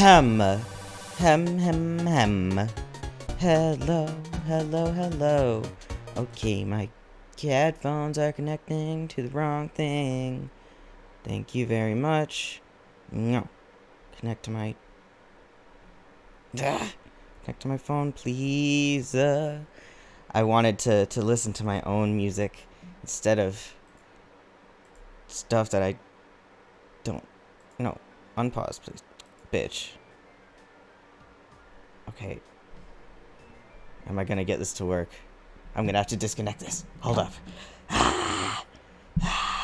Hem. Hem, hem, hem. Hello, hello, hello. Okay, my headphones are connecting to the wrong thing. Thank you very much. No. Connect to my... Connect to my phone, please. I wanted to listen to my own music instead of stuff that I don't... No. Unpause, please. Bitch. Okay. Am I gonna get this to work? I'm gonna have to disconnect this. Hold up. I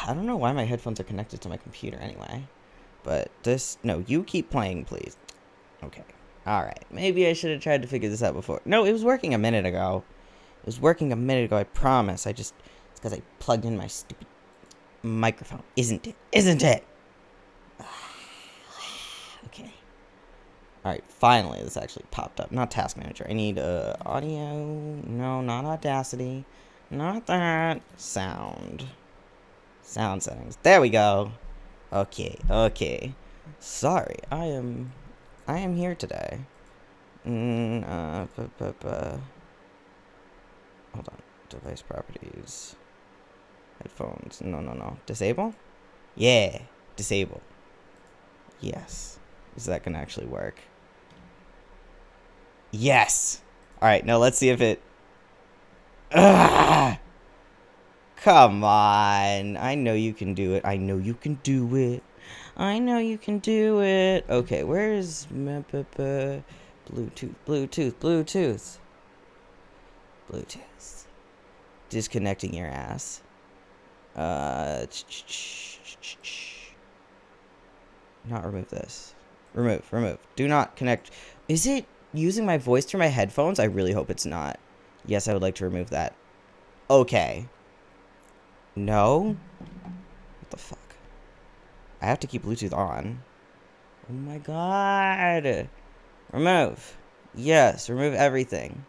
don't know why my headphones are connected to my computer anyway. But this... No, you keep playing, please. Okay. Alright. Maybe I should have tried to figure this out before. No, it was working a minute ago. It was working a minute ago, I promise. It's because I plugged in my stupid microphone. Isn't it? Isn't it? Okay. Alright, finally this actually popped up. Not Task Manager. I need audio. No, not Audacity. Not that. Sound. Sound settings. There we go. Okay, okay. Sorry, I am here today. Hold on. Device properties. Headphones. No. Disable? Yeah. Disable. Yes. Is that gonna actually work? Yes! Alright, now let's see if it... Ugh! Come on. I know you can do it. I know you can do it. I know you can do it. Okay, where's... Bluetooth. Disconnecting your ass. Not remove this. Remove. Do not connect. Is it using my voice through my headphones? I really hope it's not. Yes, I would like to remove that. Okay. No? What the fuck? I have to keep Bluetooth on. Oh my god. Remove. Yes, remove everything.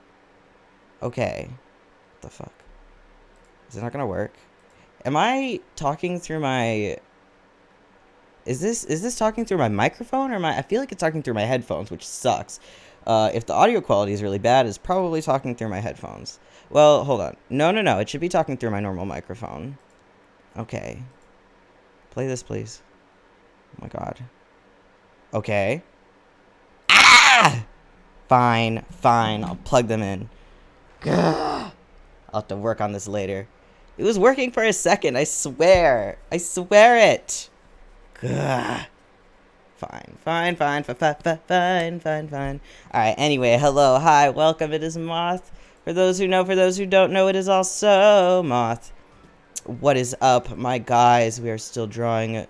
Okay. What the fuck? Is it not gonna work? Am I talking through my... Is this talking through my microphone or I feel like it's talking through my headphones, which sucks. If the audio quality is really bad, it's probably talking through my headphones. Well, hold on. No. It should be talking through my normal microphone. Okay. Play this, please. Oh my god. Okay. Ah! Fine. I'll plug them in. Gah! I'll have to work on this later. It was working for a second, I swear. I swear it. Gah. Fine. Alright, anyway, hello, hi, welcome, it is Moth. For those who know, for those who don't know, it is also Moth. What is up, my guys? We are still drawing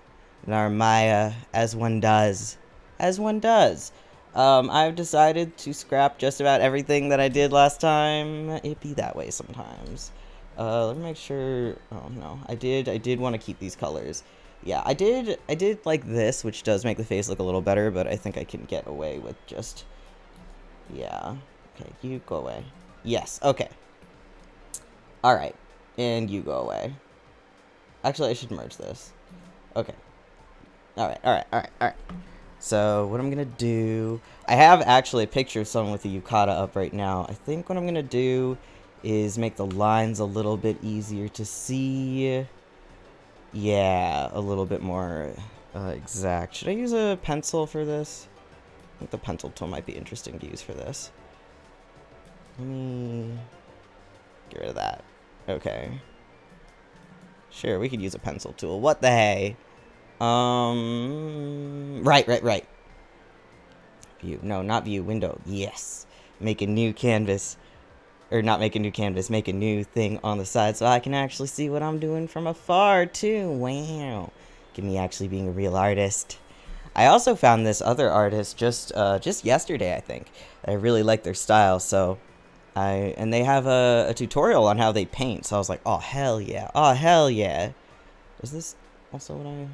Narmaya, as one does. I've decided to scrap just about everything that I did last time. It be that way sometimes. Let me make sure... Oh, no. I did want to keep these colors. Yeah, I did like this, which does make the face look a little better, but I think I can get away with just... Yeah. Okay, you go away. Yes, okay. Alright. And you go away. Actually, I should merge this. Okay. Alright. So, what I'm gonna do... I have actually a picture of someone with a yukata up right now. I think what I'm gonna do is make the lines a little bit easier to see. Yeah, a little bit more exact. Should I use a pencil for this? I think the pencil tool might be interesting to use for this. Let me get rid of that. Okay. Sure, we could use a pencil tool. What the hey? Right. View. No, not view. Window. Yes. Make a new canvas. Or not make a new canvas. Make a new thing on the side so I can actually see what I'm doing from afar, too. Wow. Get me actually being a real artist. I also found this other artist just yesterday, I think. I really like their style, so... And they have a tutorial on how they paint, so I was like, oh, hell yeah. Oh, hell yeah. Is this also what I...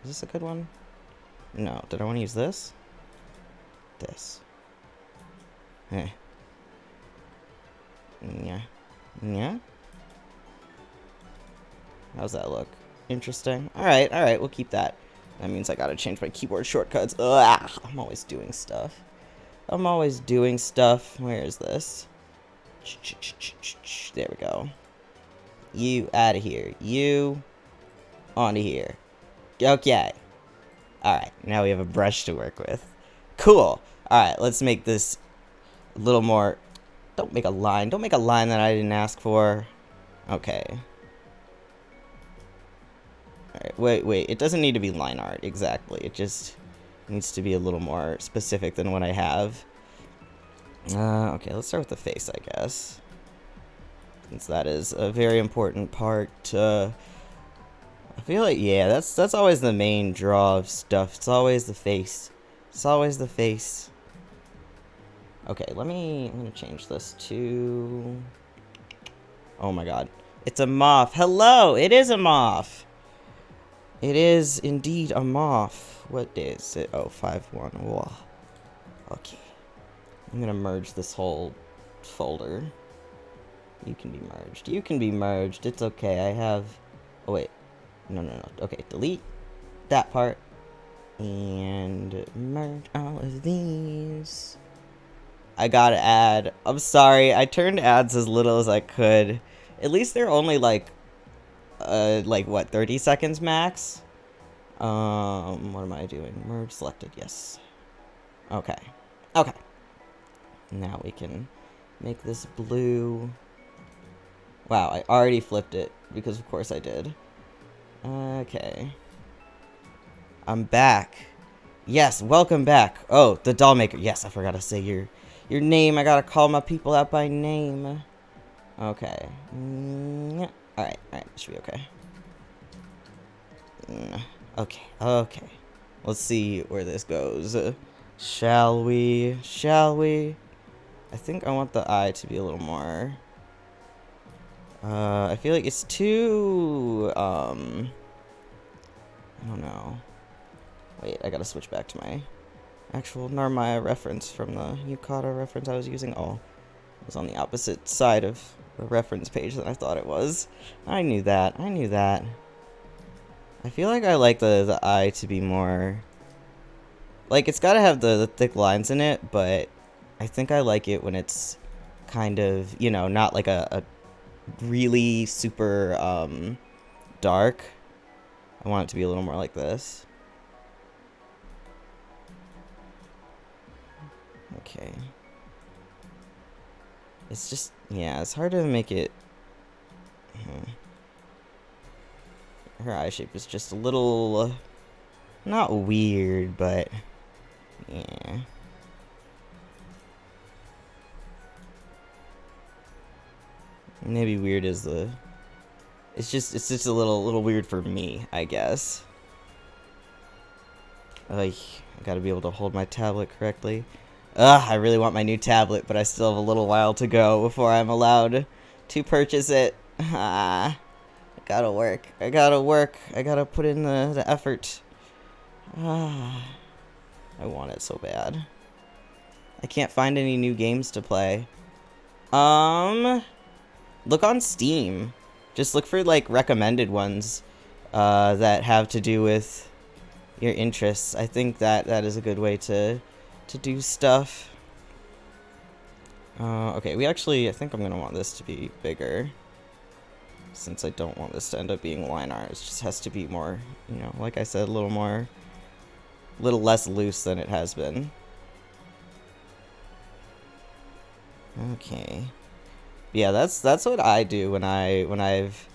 Is this a good one? No. Did I want to use this? This. Yeah. How's that look? Interesting. Alright, we'll keep that. That means I gotta change my keyboard shortcuts. Ugh, I'm always doing stuff. Where is this? There we go. You out of here. You onto here. Okay. Alright, now we have a brush to work with. Cool. Alright, let's make this a little more... Don't make a line. Don't make a line that I didn't ask for. Okay. Alright, wait. It doesn't need to be line art, exactly. It just needs to be a little more specific than what I have. Okay, let's start with the face, I guess. Since that is a very important part. I feel like, yeah, that's always the main draw of stuff. It's always the face. It's always the face. Okay, I'm gonna change this to... Oh my god. It's a moth. Hello! It is a moth! It is indeed a moth. What day is it? Oh, 5/1. Whoa. Okay. I'm gonna merge this whole folder. You can be merged. You can be merged. It's okay. I have... Oh, wait. No. Okay, delete that part. And merge all of these. I gotta add... I'm sorry. I turned ads as little as I could. At least they're only like what, 30 seconds max? What am I doing? Merge selected. Yes. Okay. Okay. Now we can make this blue. Wow, I already flipped it, because of course I did. Okay. I'm back. Yes, welcome back. Oh, the doll maker. Yes, I forgot to say your name. I gotta call my people out by name. Okay. Alright, this should be okay. Okay. Let's see where this goes. Shall we? I think I want the eye to be a little more... I feel like it's too... I don't know. Wait, I gotta switch back to my actual Narmaya reference from the Yukata reference I was using. Oh, it was on the opposite side of the reference page than I thought it was. I knew that. I feel like I like the eye to be more... Like, it's gotta have the thick lines in it, but I think I like it when it's kind of, you know, not like a really super dark. I want it to be a little more like this. Okay. It's just, yeah, it's hard to make it... Her eye shape is just a little... not weird, but... yeah. Maybe weird is the... It's just a little weird for me, I guess. I gotta be able to hold my tablet correctly. Ugh, I really want my new tablet, but I still have a little while to go before I'm allowed to purchase it. I gotta work. I gotta put in the effort. I want it so bad. I can't find any new games to play. Look on Steam. Just look for, like, recommended ones that have to do with your interests. I think that is a good way to do stuff. Okay, I think I'm gonna want this to be bigger. Since I don't want this to end up being line art. It just has to be more, you know, like I said, a little less loose than it has been. Okay. Yeah, that's what I do when I've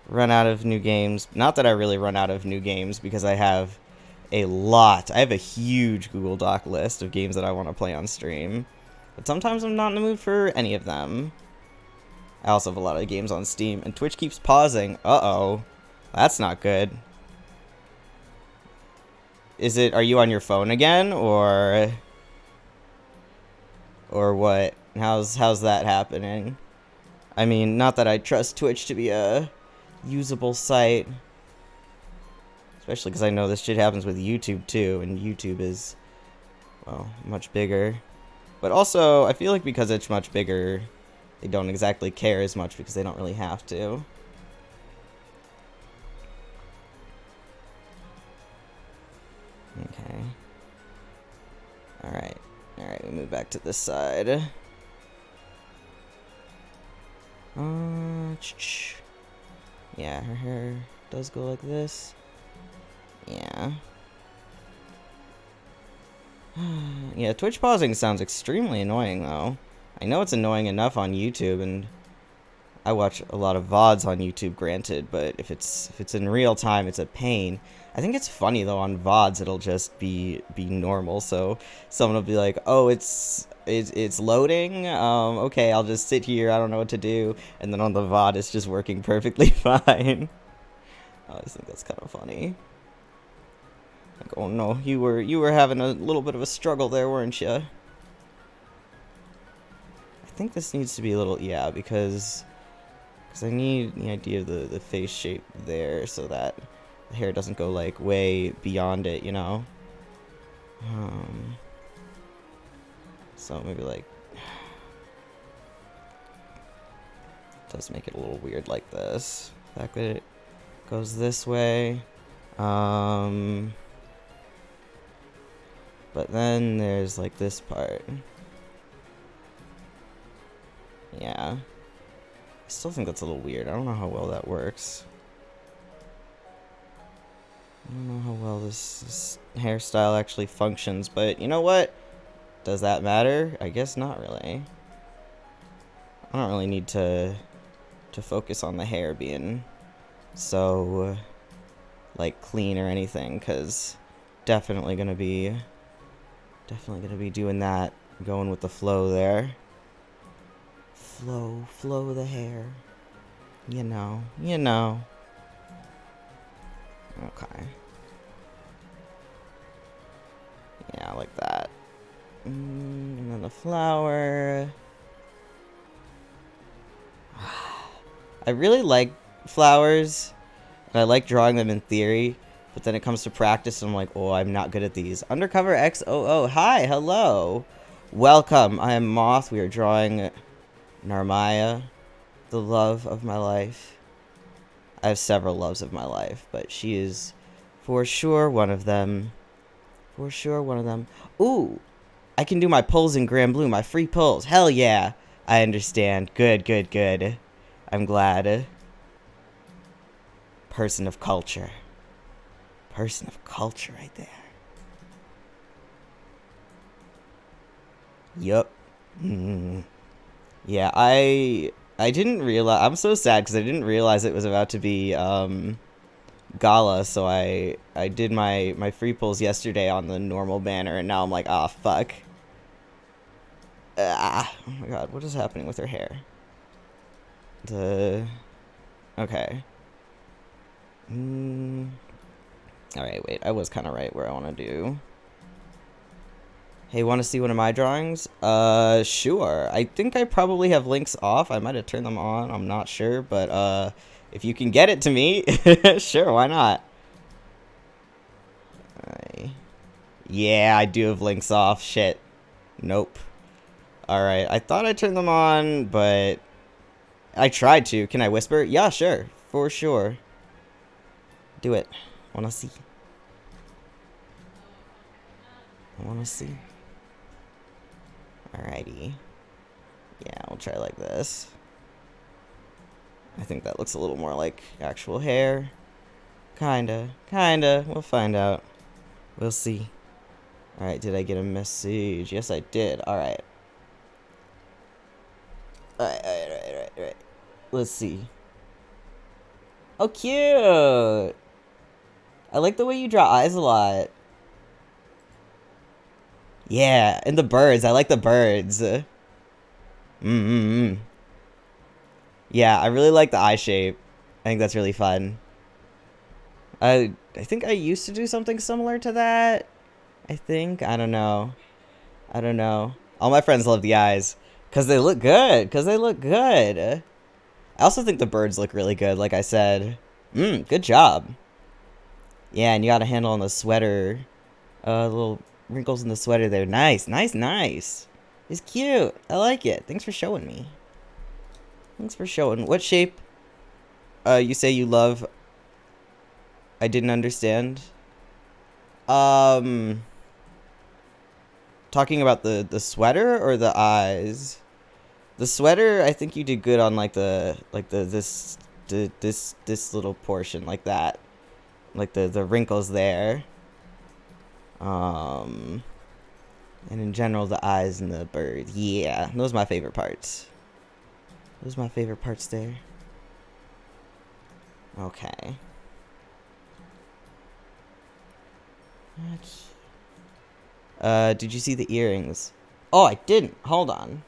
run out of new games. Not that I really run out of new games, because I have a lot. I have a huge Google Doc list of games that I want to play on stream. But sometimes I'm not in the mood for any of them. I also have a lot of games on Steam, and Twitch keeps pausing. Uh-oh. That's not good. Are you on your phone again, or what? How's that happening? I mean, not that I trust Twitch to be a usable site. Especially because I know this shit happens with YouTube too, and YouTube is, well, much bigger. But also, I feel like because it's much bigger, they don't exactly care as much because they don't really have to. Okay. Alright. Alright, we move back to this side. Yeah, her hair does go like this. Yeah. Yeah, Twitch pausing sounds extremely annoying, though. I know it's annoying enough on YouTube, and I watch a lot of VODs on YouTube, granted, but if it's in real time, it's a pain. I think it's funny, though, on VODs, it'll just be normal, so someone will be like, oh, it's loading? Okay, I'll just sit here, I don't know what to do, and then on the VOD, it's just working perfectly fine. I always think that's kind of funny. Like, oh no, you were having a little bit of a struggle there, weren't you? I think this needs to be a little, yeah, because I need the idea of the face shape there so that the hair doesn't go like way beyond it, you know? So maybe like, does make it a little weird like this. The fact that it goes this way. But then there's like this part. Yeah. I still think that's a little weird. I don't know how well that works. I don't know how well this hairstyle actually functions, but you know what? Does that matter? I guess not really. I don't really need to focus on the hair being so like clean or anything, because definitely gonna be doing that, going with the flow there. Flow the hair. You know. Okay. Yeah, like that. And then the flower. I really like flowers, and I like drawing them in theory, but then it comes to practice, and I'm like, oh, I'm not good at these. Undercover XOO. Hi, hello. Welcome. I am Moth. We are drawing Narmaya, the love of my life. I have several loves of my life, but she is for sure one of them. For sure one of them. Ooh, I can do my pulls in Grand Blue, my free pulls. Hell yeah. I understand. Good. I'm glad. Person of culture. Person of culture right there. Yup. Yeah, I didn't realize. I'm so sad because I didn't realize it was about to be Gala, so I did my free pulls yesterday on the normal banner, and now I'm like, ah, fuck. Oh my god, what is happening with her hair? Okay. Alright, wait, I was kind of right where I want to do. Hey, want to see one of my drawings? Sure. I think I probably have links off. I might have turned them on. I'm not sure, but if you can get it to me, sure, why not? Yeah, I do have links off. Shit. Nope. Alright, I thought I turned them on, but I tried to. Can I whisper? Yeah, sure. For sure. Do it. Wanna see? I wanna see. Alrighty. Yeah, we'll try like this. I think that looks a little more like actual hair. Kinda. We'll find out. We'll see. Alright, did I get a message? Yes, I did. Alright. Alright. Let's see. Oh, cute! I like the way you draw eyes a lot. Yeah, and the birds. I like the birds. Yeah, I really like the eye shape. I think that's really fun. I think I used to do something similar to that. I think. I don't know. All my friends love the eyes. Because they look good. I also think the birds look really good, like I said. Good job. Yeah, and you got a handle on the sweater. Little wrinkles in the sweater there. Nice. It's cute. I like it. Thanks for showing me. What shape you say you love? I didn't understand. Talking about the sweater or the eyes? The sweater, I think you did good on like this little portion like that, like the wrinkles there. And in general, the eyes and the bird. Yeah, those are my favorite parts. Those are my favorite parts there. Okay. Did you see the earrings? Oh, I didn't. Hold on.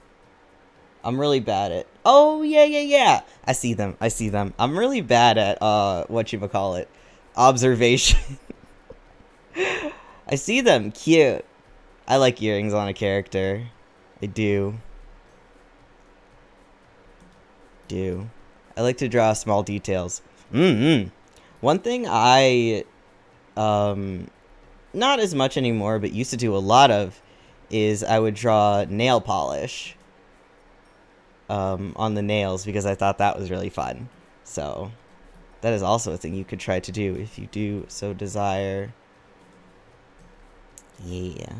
I'm really bad at... Oh, yeah. I see them. I'm really bad at, whatchamacallit. Observation. I see them. Cute. I like earrings on a character. I do. I like to draw small details. One thing I, not as much anymore, but used to do a lot of, is I would draw nail polish on the nails because I thought that was really fun. So that is also a thing you could try to do if you do so desire. Yeah.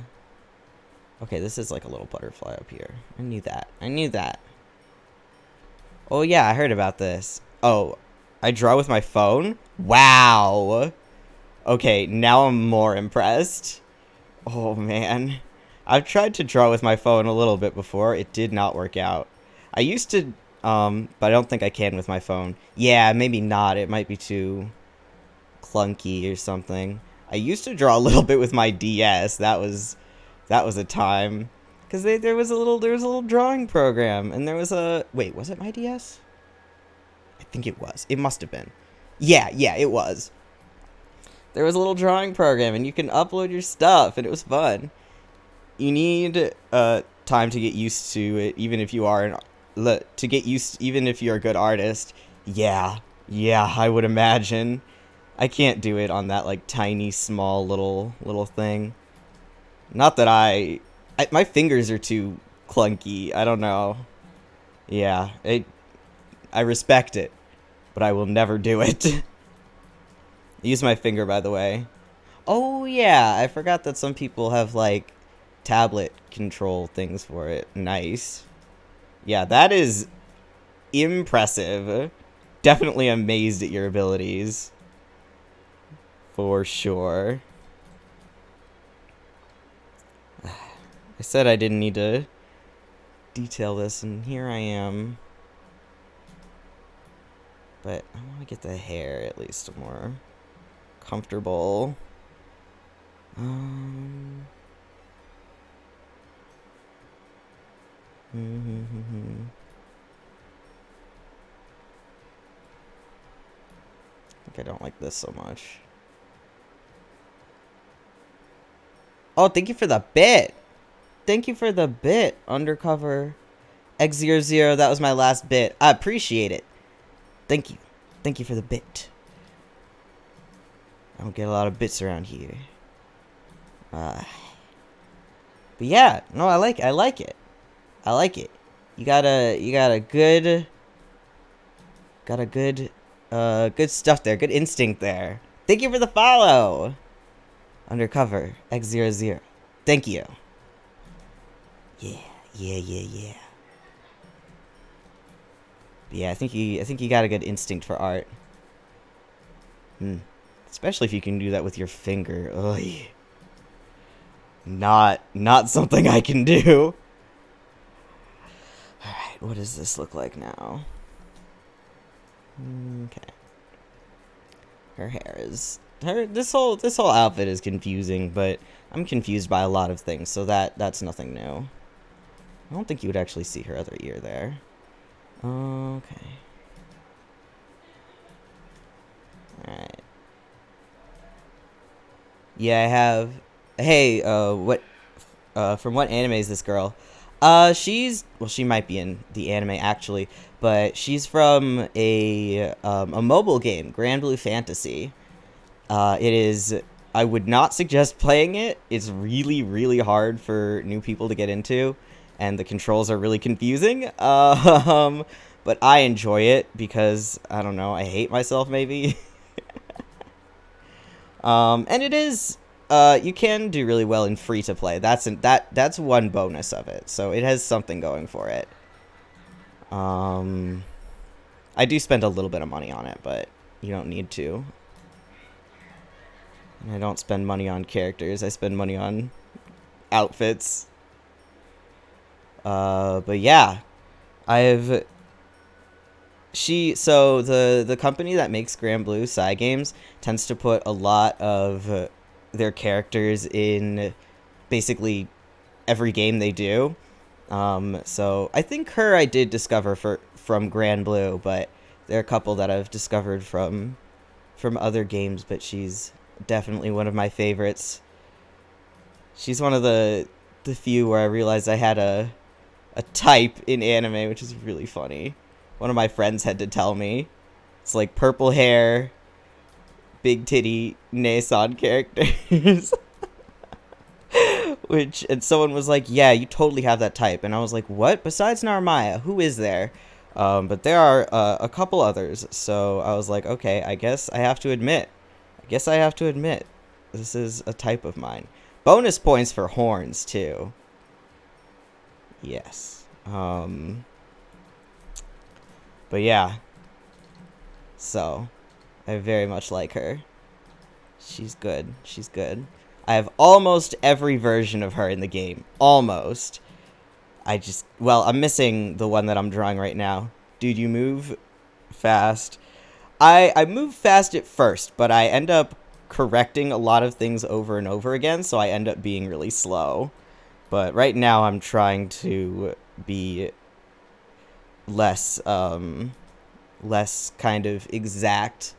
Okay, this is like a little butterfly up here. I knew that. Oh yeah, I heard about this. Oh, I draw with my phone? Wow. Okay, now I'm more impressed. Oh man. I've tried to draw with my phone a little bit before. It did not work out. I used to, but I don't think I can with my phone. Yeah, maybe not. It might be too clunky or something. I used to draw a little bit with my DS. That was a time. Because there was a little drawing program, and there was a... Wait, was it my DS? I think it was. It must have been. Yeah, it was. There was a little drawing program, and you can upload your stuff, and it was fun. You need time to get used to it, even if you are even if you're a good artist. Yeah, I would imagine. I can't do it on that like tiny, small little thing. Not that my fingers are too clunky. I don't know. Yeah, I respect it, but I will never do it. Use my finger, by the way. Oh, yeah, I forgot that some people have, like, tablet control things for it. Nice. Yeah, that is impressive. Definitely amazed at your abilities. For sure. I said I didn't need to detail this, and here I am. But I want to get the hair at least more comfortable. I think I don't like this so much. Oh, thank you for the bit. Undercover X00. That was my last bit. I appreciate it. Thank you. Thank you for the bit. I don't get a lot of bits around here. But yeah, no, I like it. You got a good good stuff there. Good instinct there. Thank you for the follow. Undercover X00. Thank you. Yeah. Yeah, I think you got a good instinct for art. Especially if you can do that with your finger. Ugh. Not something I can do. Alright, what does this look like now? Okay. Her hair is... This whole outfit is confusing, but I'm confused by a lot of things, so that's nothing new. I don't think you would actually see her other ear there. Okay. Alright. Yeah, I have... Hey, from what anime is this girl? She might be in the anime, actually, but she's from a mobile game, Grand Blue Fantasy. It is... I would not suggest playing it. It's really, really hard for new people to get into, and the controls are really confusing. But I enjoy it because, I don't know, I hate myself, maybe. And it is You can do really well in free to play. That's one bonus of it. So it has something going for it. I do spend a little bit of money on it, but you don't need to. And I don't spend money on characters. I spend money on outfits. But yeah, I've so the company that makes Grand Blue Psy Games tends to put a lot of their characters in basically every game they do. So I think her I did discover from Grand Blue, but there are a couple that I've discovered from other games, but she's definitely one of my favorites. She's one of the few where I realized I had a type in anime, which is really funny. One of my friends had to tell me. It's like purple hair, big titty, Nason characters. And someone was like, yeah, you totally have that type. And I was like, what? Besides Narmaya, who is there? But there are a couple others. So I was like, okay, I guess I have to admit. This is a type of mine. Bonus points for horns, too. Yes. But yeah. So, I very much like her. She's good. I have almost every version of her in the game. Almost. I'm missing the one that I'm drawing right now. Dude, you move fast. I move fast at first, but I end up correcting a lot of things over and over again, so I end up being really slow. But right now I'm trying to be less kind of exact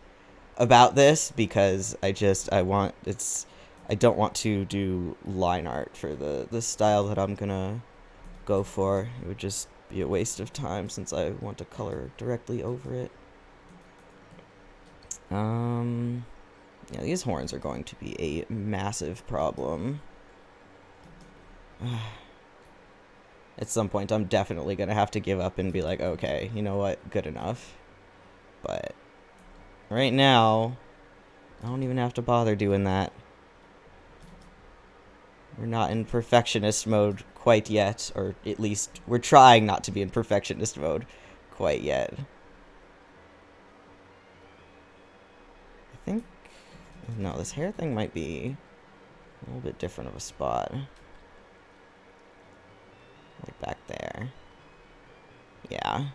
about this, because I don't want to do line art for the style that I'm gonna go for. It would just be a waste of time since I want to color directly over it. Yeah, these horns are going to be a massive problem. At some point, I'm definitely gonna have to give up and be like, okay, you know what, good enough. But right now, I don't even have to bother doing that. We're not in perfectionist mode quite yet, or at least we're trying not to be in perfectionist mode quite yet. I think, no, this hair thing might be a little bit different of a spot. Like back there. Yeah.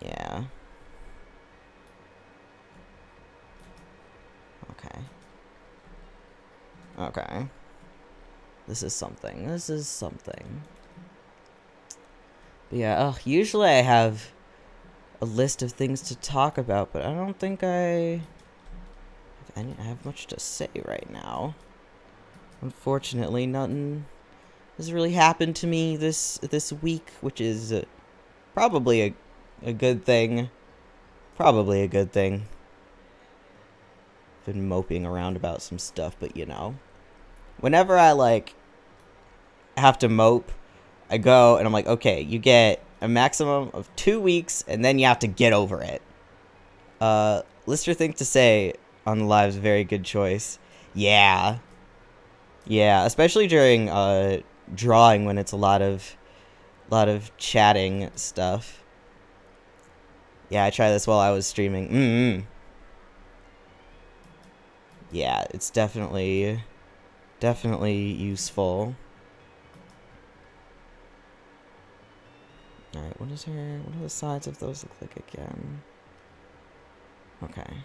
Yeah. Okay. This is something. But yeah, usually I have a list of things to talk about, but I don't think I have much to say right now. Unfortunately, nothing has really happened to me this week, which is probably a good thing. Been moping around about some stuff, but you know, whenever I have to mope, I go and I'm like, okay, you get a maximum of 2 weeks, and then you have to get over it. Lister thing to say on the live's very good choice. Yeah, especially during drawing when it's a lot of chatting stuff. Yeah, I tried this while I was streaming. Yeah, it's definitely useful. Alright, what do the sides of those look like again? Okay.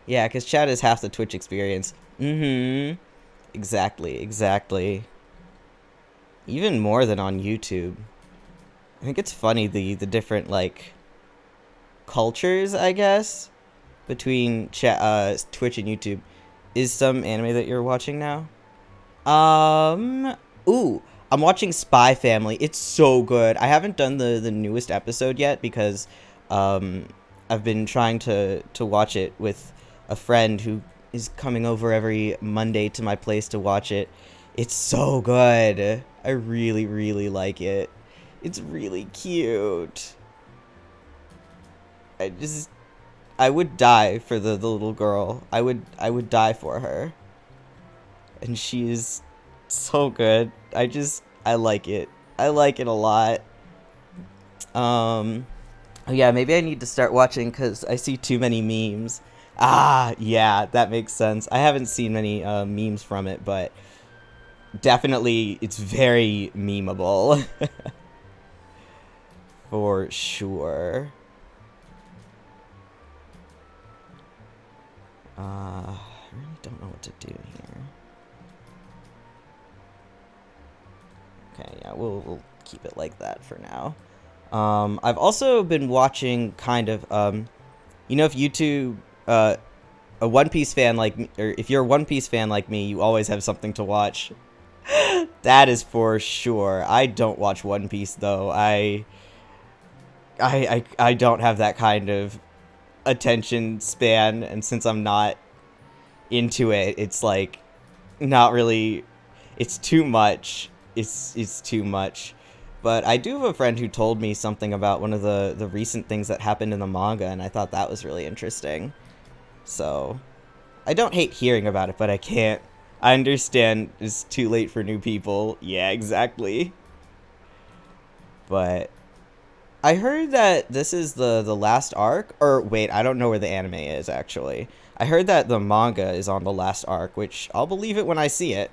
Yeah, because chat is half the Twitch experience. Exactly. Even more than on YouTube. I think it's funny the different cultures, I guess, between Twitch and YouTube. Is some anime that you're watching now? Ooh, I'm watching Spy Family. It's so good. I haven't done the newest episode yet because I've been trying to watch it with a friend who is coming over every Monday to my place to watch it. It's so good. I really like it. It's really cute. I would die for the little girl. I would die for her. And she's so good. I like it. I like it a lot. Yeah, maybe I need to start watching because I see too many memes. Ah, yeah, that makes sense. I haven't seen many memes from it, but definitely it's very memeable. For sure. I really don't know what to do here. Okay, yeah, we'll keep it like that for now. I've also been watching kind of, if YouTube, a One Piece fan like me, or if you're a One Piece fan like me, you always have something to watch. That is for sure. I don't watch One Piece though. I don't have that kind of attention span, and since I'm not into it, it's like not really. It's too much. It's too much. But I do have a friend who told me something about one of the recent things that happened in the manga, and I thought that was really interesting. So, I don't hate hearing about it, but I can't. I understand it's too late for new people. Yeah, exactly. But I heard that this is the last arc. Or wait, I don't know where the anime is actually. I heard that the manga is on the last arc, which I'll believe it when I see it.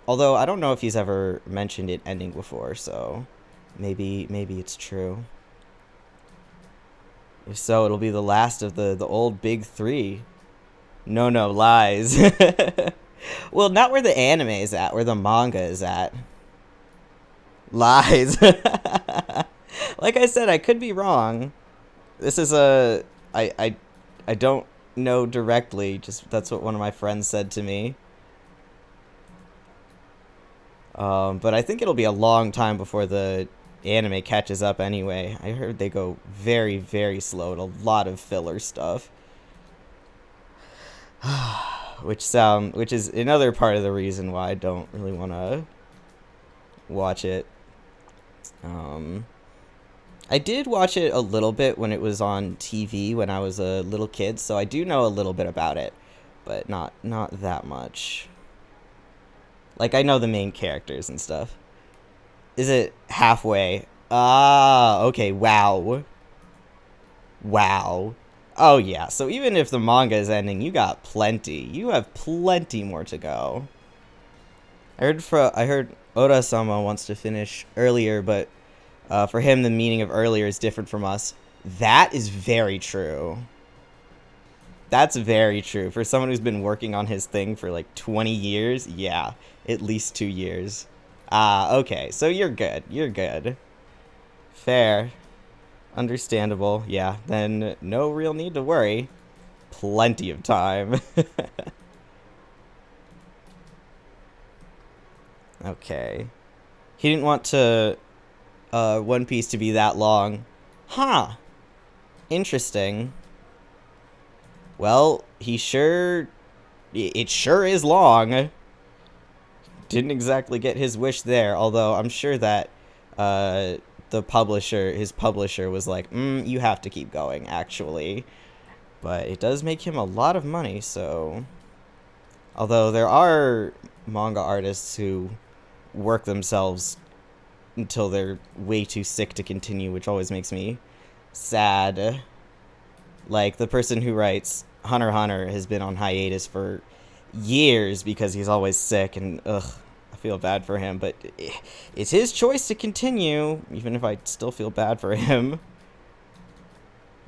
Although I don't know if he's ever mentioned it ending before, so maybe it's true. If so, it'll be the last of the old big three. No, lies. Well, not where the anime is at, where the manga is at. Lies. Like I said, I could be wrong. This is I don't know directly, just that's what one of my friends said to me. But I think it'll be a long time before the anime catches up anyway. I heard they go very, very slow and a lot of filler stuff. Which is another part of the reason why I don't really want to watch it. I did watch it a little bit when it was on TV when I was a little kid, so I do know a little bit about it, but not that much. Like, I know the main characters and stuff. Is it halfway? Ah, okay, wow. Wow. Oh, yeah, so even if the manga is ending, you got plenty. You have plenty more to go. I heard Ora-sama wants to finish earlier, but for him, the meaning of earlier is different from us. That is very true. That's very true. For someone who's been working on his thing for like 20 years, yeah, at least 2 years. Ah, okay, so you're good. You're good. Fair. Understandable. Yeah, then no real need to worry. Plenty of time. Okay. He didn't want to One Piece to be that long. Huh. Interesting. Well, it sure is long. Didn't exactly get his wish there, although I'm sure that his publisher was like, you have to keep going, actually. But it does make him a lot of money, so... Although there are manga artists who work themselves until they're way too sick to continue, which always makes me sad. Like, the person who writes Hunter x Hunter has been on hiatus for years because he's always sick, and ugh, I feel bad for him, but it's his choice to continue, even if I still feel bad for him.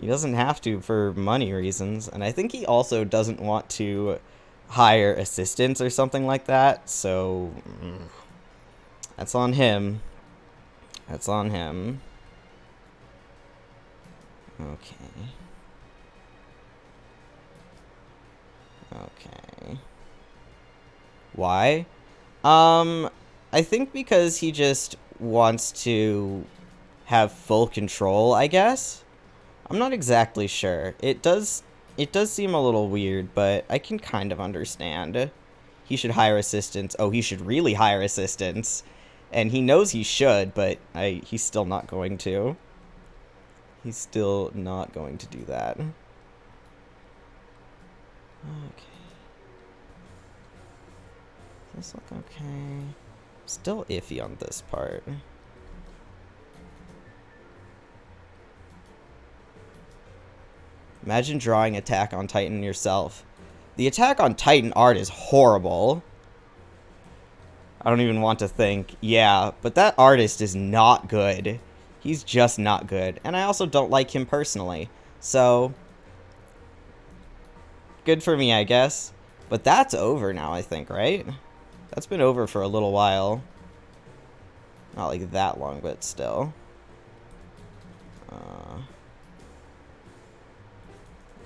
He doesn't have to for money reasons, and I think he also doesn't want to hire assistants or something like that, so that's on him. That's on him. Okay. Okay. Why? I think because he just wants to have full control, I guess. I'm not exactly sure. It does seem a little weird, but I can kind of understand. He should hire assistants. Oh, he should really hire assistants. And he knows he should, but he's still not going to. He's still not going to do that. Okay. Does this look okay? Still iffy on this part. Imagine drawing Attack on Titan yourself. The Attack on Titan art is horrible. I don't even want to think. Yeah, but that artist is not good. He's just not good. And I also don't like him personally. So, good for me, I guess. But that's over now, I think, right? That's been over for a little while. Not like that long, but still.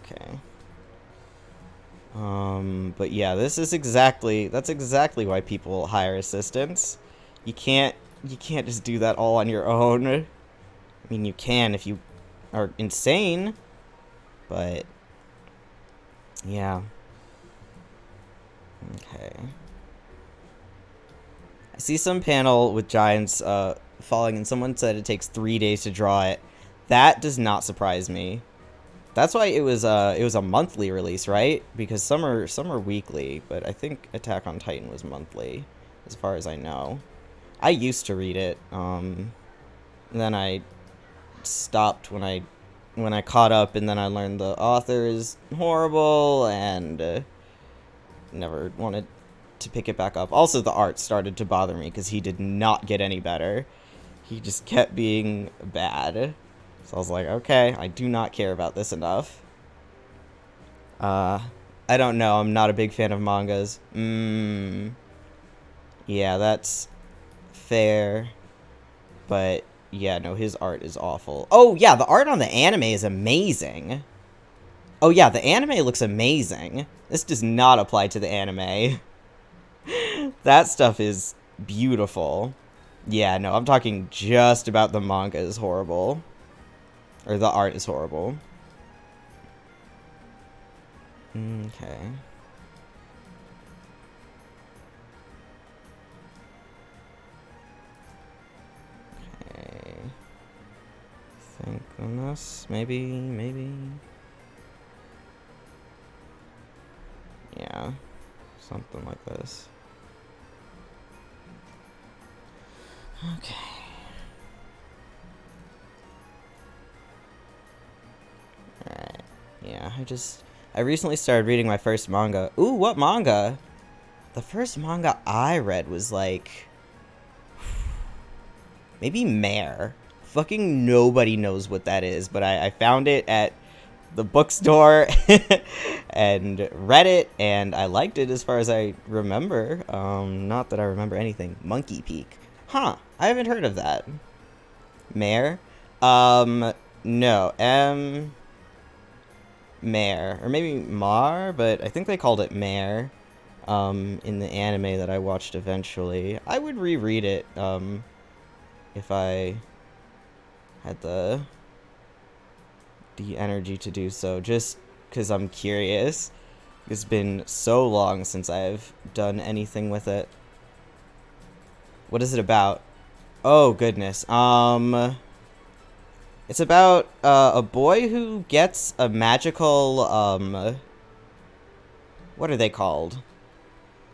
Okay. But yeah, that's exactly why people hire assistants. You can't just do that all on your own. I mean, you can if you are insane, but yeah. Okay. I see some panel with giants falling, and someone said it takes 3 days to draw it. That does not surprise me. That's why it was a monthly release, right? Because some are weekly, but I think Attack on Titan was monthly, as far as I know. I used to read it, and then I stopped when I caught up, and then I learned the author is horrible, and never wanted to pick it back up. Also, the art started to bother me because he did not get any better. He just kept being bad. So I was like, okay, I do not care about this enough. I don't know. I'm not a big fan of mangas. Yeah, that's fair. But, yeah, no, his art is awful. Oh, yeah, the art on the anime is amazing. Oh, yeah, the anime looks amazing. This does not apply to the anime. That stuff is beautiful. Yeah, no, I'm talking just about the manga is horrible. Or the art is horrible. Okay. Okay. Think on this. Maybe. Yeah. Something like this. Okay. Alright. Yeah, I recently started reading my first manga. Ooh, what manga? The first manga I read was like... maybe Mare. Fucking nobody knows what that is, but I found it at the bookstore and read it, and I liked it as far as I remember. Not that I remember anything. Monkey Peak. Huh, I haven't heard of that. Mare? No. Mare. Or maybe Mar, but I think they called it Mare, in the anime that I watched eventually. I would reread it, if I had the energy to do so, just because I'm curious. It's been so long since I've done anything with it. What is it about? Oh, goodness. It's about, a boy who gets a magical, what are they called?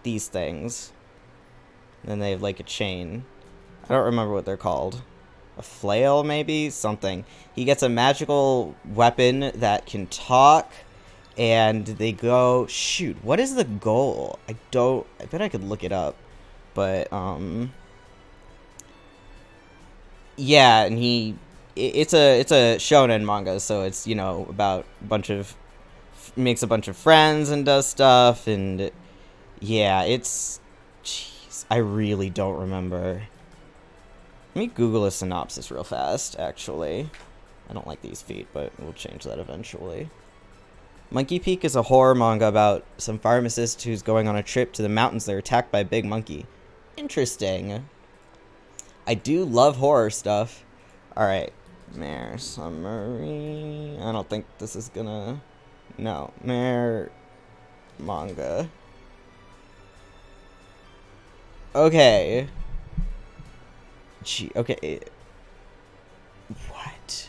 These things. And then they have, like, a chain. I don't remember what they're called. A flail, maybe? Something. He gets a magical weapon that can talk, and they go... Shoot, what is the goal? I bet I could look it up. But, yeah, and it's a shonen manga, so it's, you know, about makes a bunch of friends and does stuff, and yeah, jeez, I really don't remember. Let me Google a synopsis real fast, actually. I don't like these feet, but we'll change that eventually. Monkey Peak is a horror manga about some pharmacist who's going on a trip to the mountains. They're attacked by a big monkey. Interesting. I do love horror stuff. Alright. Mare summary. I don't think this is gonna... No. Mare manga. Okay. Gee, okay. What?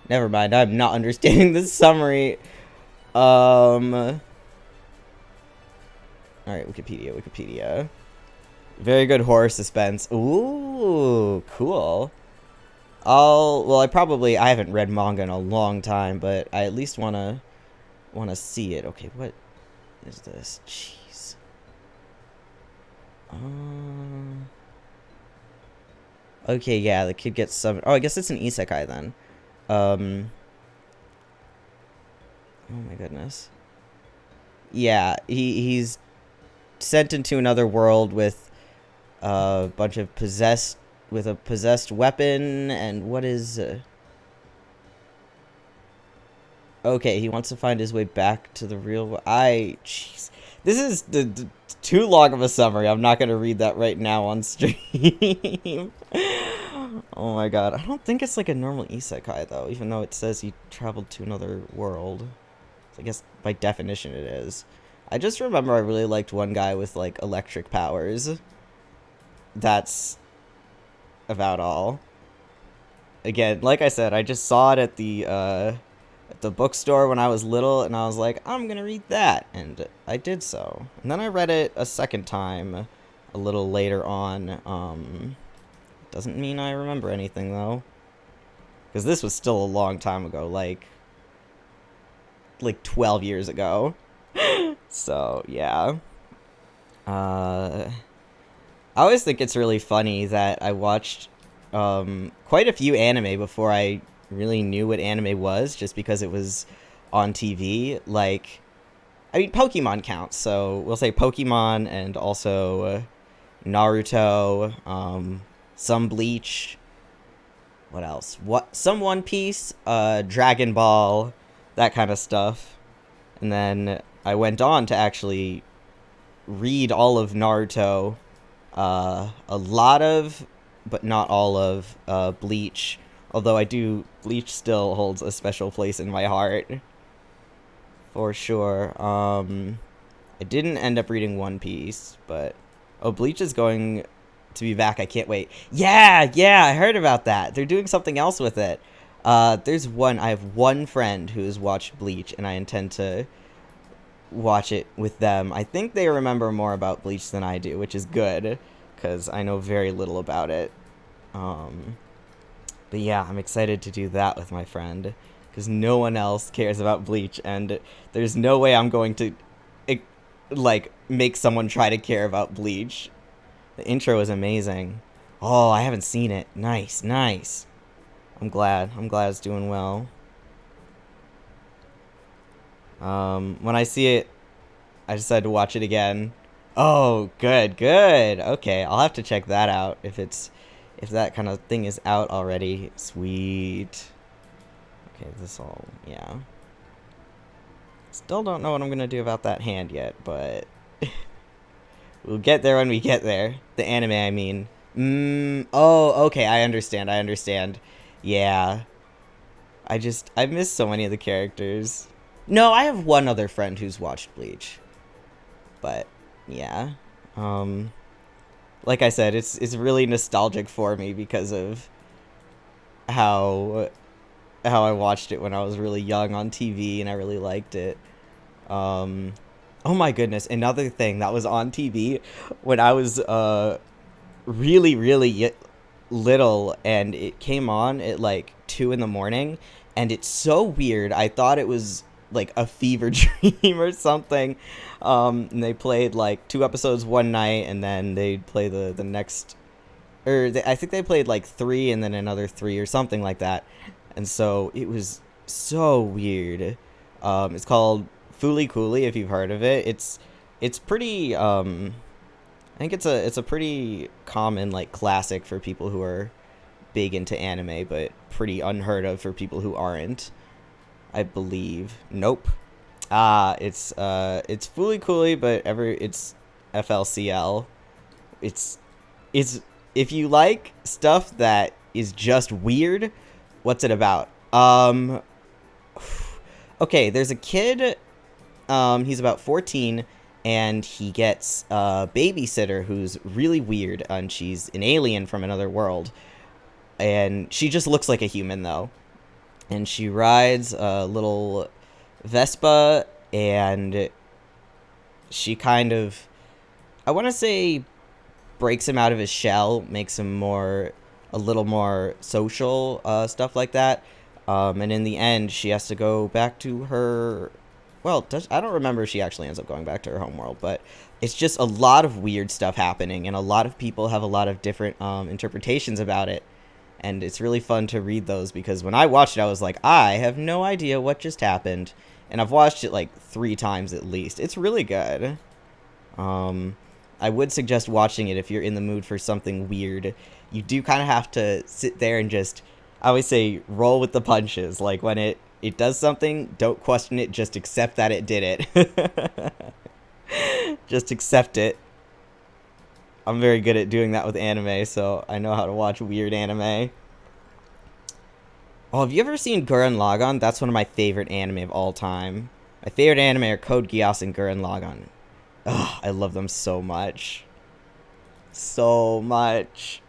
Never mind. I'm not understanding the summary. All right, Wikipedia. Very good horror suspense. Ooh, cool. I haven't read manga in a long time, but I at least wanna see it. Okay, what is this? Jeez. Okay, yeah, the kid gets some. Oh, I guess it's an isekai then. Um. Oh my goodness. Yeah, he's sent into another world with a bunch of a possessed weapon, and what is okay, he wants to find his way back to the real jeez, this is too long of a summary. I'm not gonna read that right now on stream. Oh my god, I don't think it's like a normal isekai though, even though it says he traveled to another world. So I guess by definition it is. I just remember I really liked one guy with like electric powers. That's about all. Again, like I said, I just saw it at the bookstore when I was little, and I was like, I'm gonna read that, and I did so. And then I read it a second time a little later on. Doesn't mean I remember anything though, because this was still a long time ago, like 12 years ago. So yeah. I always think it's really funny that I watched quite a few anime before I really knew what anime was, just because it was on TV. Like, I mean, Pokemon counts, so we'll say Pokemon, and also Naruto, some Bleach. What else? Some One Piece, Dragon Ball, that kind of stuff. And then I went on to actually read all of Naruto, a lot of, but not all of, Bleach. Although Bleach still holds a special place in my heart, for sure. I didn't end up reading One Piece, but Bleach is going to be back. I can't wait. Yeah, I heard about that. They're doing something else with it. I have one friend who has watched Bleach, and I intend to watch it with them. I think they remember more about Bleach than I do, which is good, because I know very little about it. But yeah, I'm excited to do that with my friend, because no one else cares about Bleach, and there's no way I'm going to, make someone try to care about Bleach. The intro is amazing. Oh, I haven't seen it. Nice. I'm glad it's doing well. When I see it, I decided to watch it again. Oh, good. Okay, I'll have to check that out if that kind of thing is out already. Sweet. Okay, yeah. Still don't know what I'm gonna do about that hand yet, but we'll get there when we get there. The anime, I mean. Oh, okay, I understand. Yeah. I miss so many of the characters. No, I have one other friend who's watched Bleach. But, yeah. Like I said, it's really nostalgic for me because of how I watched it when I was really young on TV, and I really liked it. Oh my goodness, another thing that was on TV when I was really little, and it came on at like 2 in the morning, and it's so weird. I thought it was like a fever dream or something. And they played like 2 episodes one night, and then they'd play the next, I think they played like 3 and then another 3 or something like that. And so it was so weird. It's called Fooly Cooly, if you've heard of it. It's pretty I think it's a pretty common like classic for people who are big into anime, but pretty unheard of for people who aren't, I believe. Nope. It's Fooly Cooly, but it's FLCL. It's if you like stuff that is just weird, what's it about? Okay, there's a kid, he's about 14, and he gets a babysitter who's really weird, and she's an alien from another world, and she just looks like a human though, and she rides a little Vespa, and she kind of, I want to say, breaks him out of his shell, makes him a little more social, stuff like that. And in the end, she has to go back to her. Well, I don't remember if she actually ends up going back to her homeworld, but it's just a lot of weird stuff happening, and a lot of people have a lot of different interpretations about it. And it's really fun to read those because when I watched it, I was like, I have no idea what just happened. And I've watched it like 3 times at least. It's really good. Um, I would suggest watching it if you're in the mood for something weird. You do kind of have to sit there and just, I always say, roll with the punches. Like when it does something, don't question it, just accept that it did it. Just accept it. I'm very good at doing that with anime, so I know how to watch weird anime. Oh, have you ever seen Gurren Lagann? That's one of my favorite anime of all time. My favorite anime are Code Geass and Gurren Lagann. Ugh, I love them so much. So much.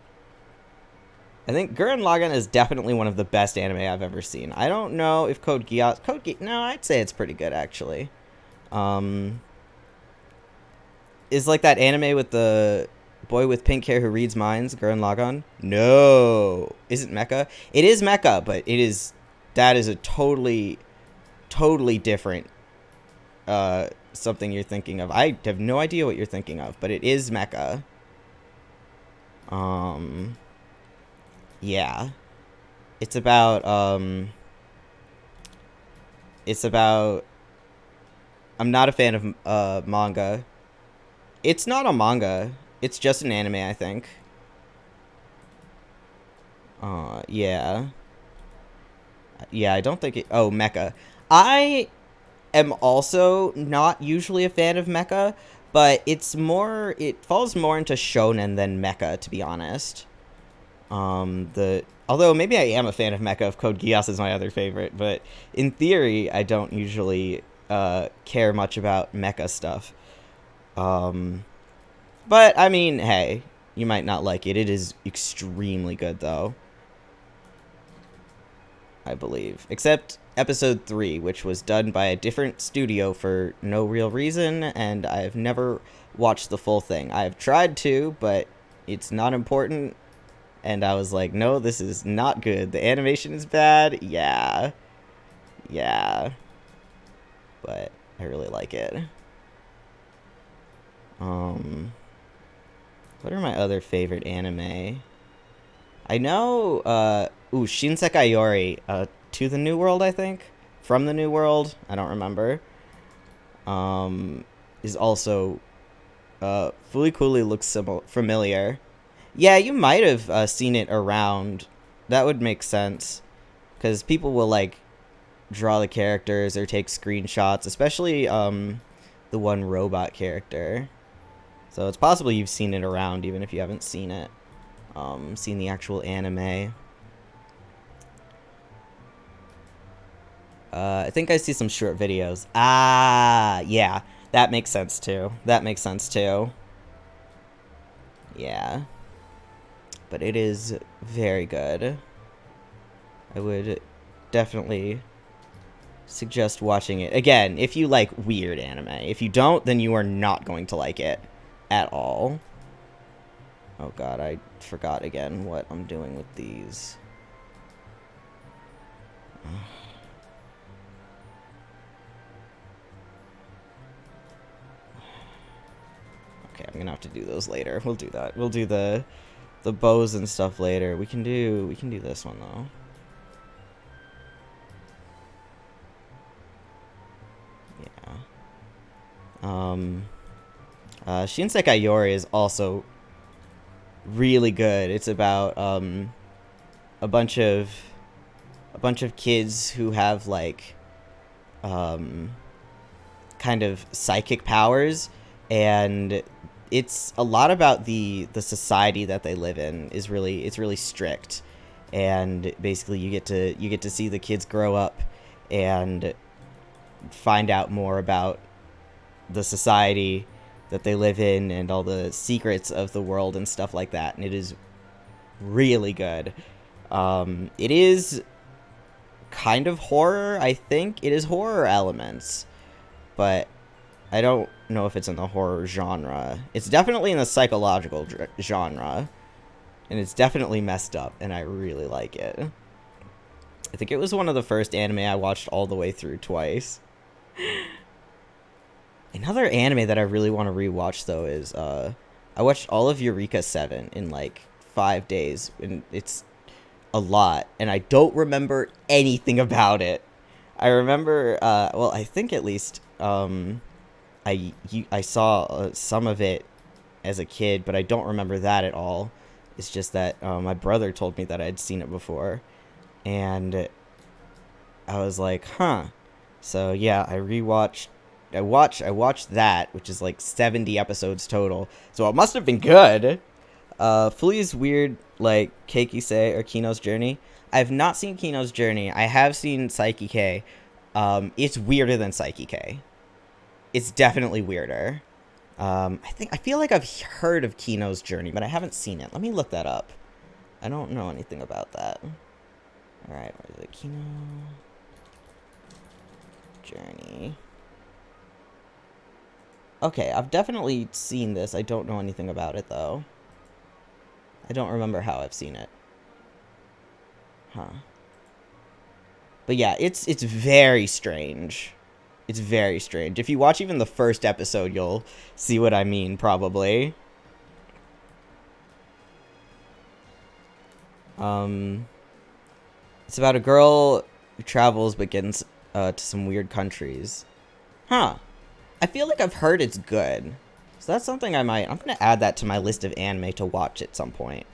I think Gurren Lagann is definitely one of the best anime I've ever seen. I don't know if no, I'd say it's pretty good actually. Um, is like that anime with the boy with pink hair who reads minds, Gurren Lagann? No, is it Mecha? It is Mecha, but that is a totally different something you're thinking of. I have no idea what you're thinking of, but it is Mecha. Yeah. It's about it's about I'm not a fan of manga. It's not a manga. It's just an anime, I think. Yeah. Yeah, I don't think it oh, Mecha. I am also not usually a fan of mecha, but it falls more into shonen than mecha, to be honest. The although maybe I am a fan of mecha if Code Geass is my other favorite, but in theory I don't usually care much about mecha stuff. But I mean, hey, you might not like it. It is extremely good though, I believe. Except episode 3, which was done by a different studio for no real reason, and I've never watched the full thing. I've tried to, but it's not important, and I was like, no, this is not good. The animation is bad. Yeah. Yeah. But I really like it. What are my other favorite anime? I know, Shinsekai Yori, To the New World, I think? From the New World? I don't remember. Is also, Fulikuli looks familiar. Yeah, you might have, seen it around. That would make sense. Because people will, like, draw the characters or take screenshots, especially, the one robot character. So it's possible you've seen it around, even if you haven't seen it. Seen the actual anime. I think I see some short videos. Ah, yeah. That makes sense, too. That makes sense, too. Yeah. But it is very good. I would definitely suggest watching it. Again, if you like weird anime. If you don't, then you are not going to like it at all. Oh god, I forgot again what I'm doing with these. Okay, I'm gonna have to do those later. We'll do that. We'll do the bows and stuff later. We can do this one though. Yeah. Shinsekai Yori is also really good. It's about a bunch of kids who have like kind of psychic powers, and it's a lot about the society that they live in. It's really strict, and basically you get to see the kids grow up and find out more about the society that they live in and all the secrets of the world and stuff like that. And it is really good. It is kind of horror, I think. It is horror elements, but I don't know if it's in the horror genre. It's definitely in the psychological genre, and it's definitely messed up, and I really like it. I think it was one of the first anime I watched all the way through twice. Another anime that I really want to rewatch, though, is I watched all of Eureka 7 in like 5 days, and it's a lot, and I don't remember anything about it. I remember, well, I think at least I saw some of it as a kid, but I don't remember that at all. It's just that my brother told me that I'd seen it before, and I was like, huh. So yeah, I watched that, which is like 70 episodes total. So it must have been good. Flea's weird, like Keiki Say or Kino's Journey. I have not seen Kino's Journey. I have seen Psyche K. It's weirder than Psyche K. It's definitely weirder. I feel like I've heard of Kino's Journey, but I haven't seen it. Let me look that up. I don't know anything about that. All right, where is it? Kino Journey. Okay, I've definitely seen this. I don't know anything about it though. I don't remember how I've seen it. Huh. But yeah, it's very strange. It's very strange. If you watch even the first episode, you'll see what I mean, probably. It's about a girl who travels but gets to some weird countries. Huh. I feel like I've heard it's good. So that's something I'm going to add that to my list of anime to watch at some point.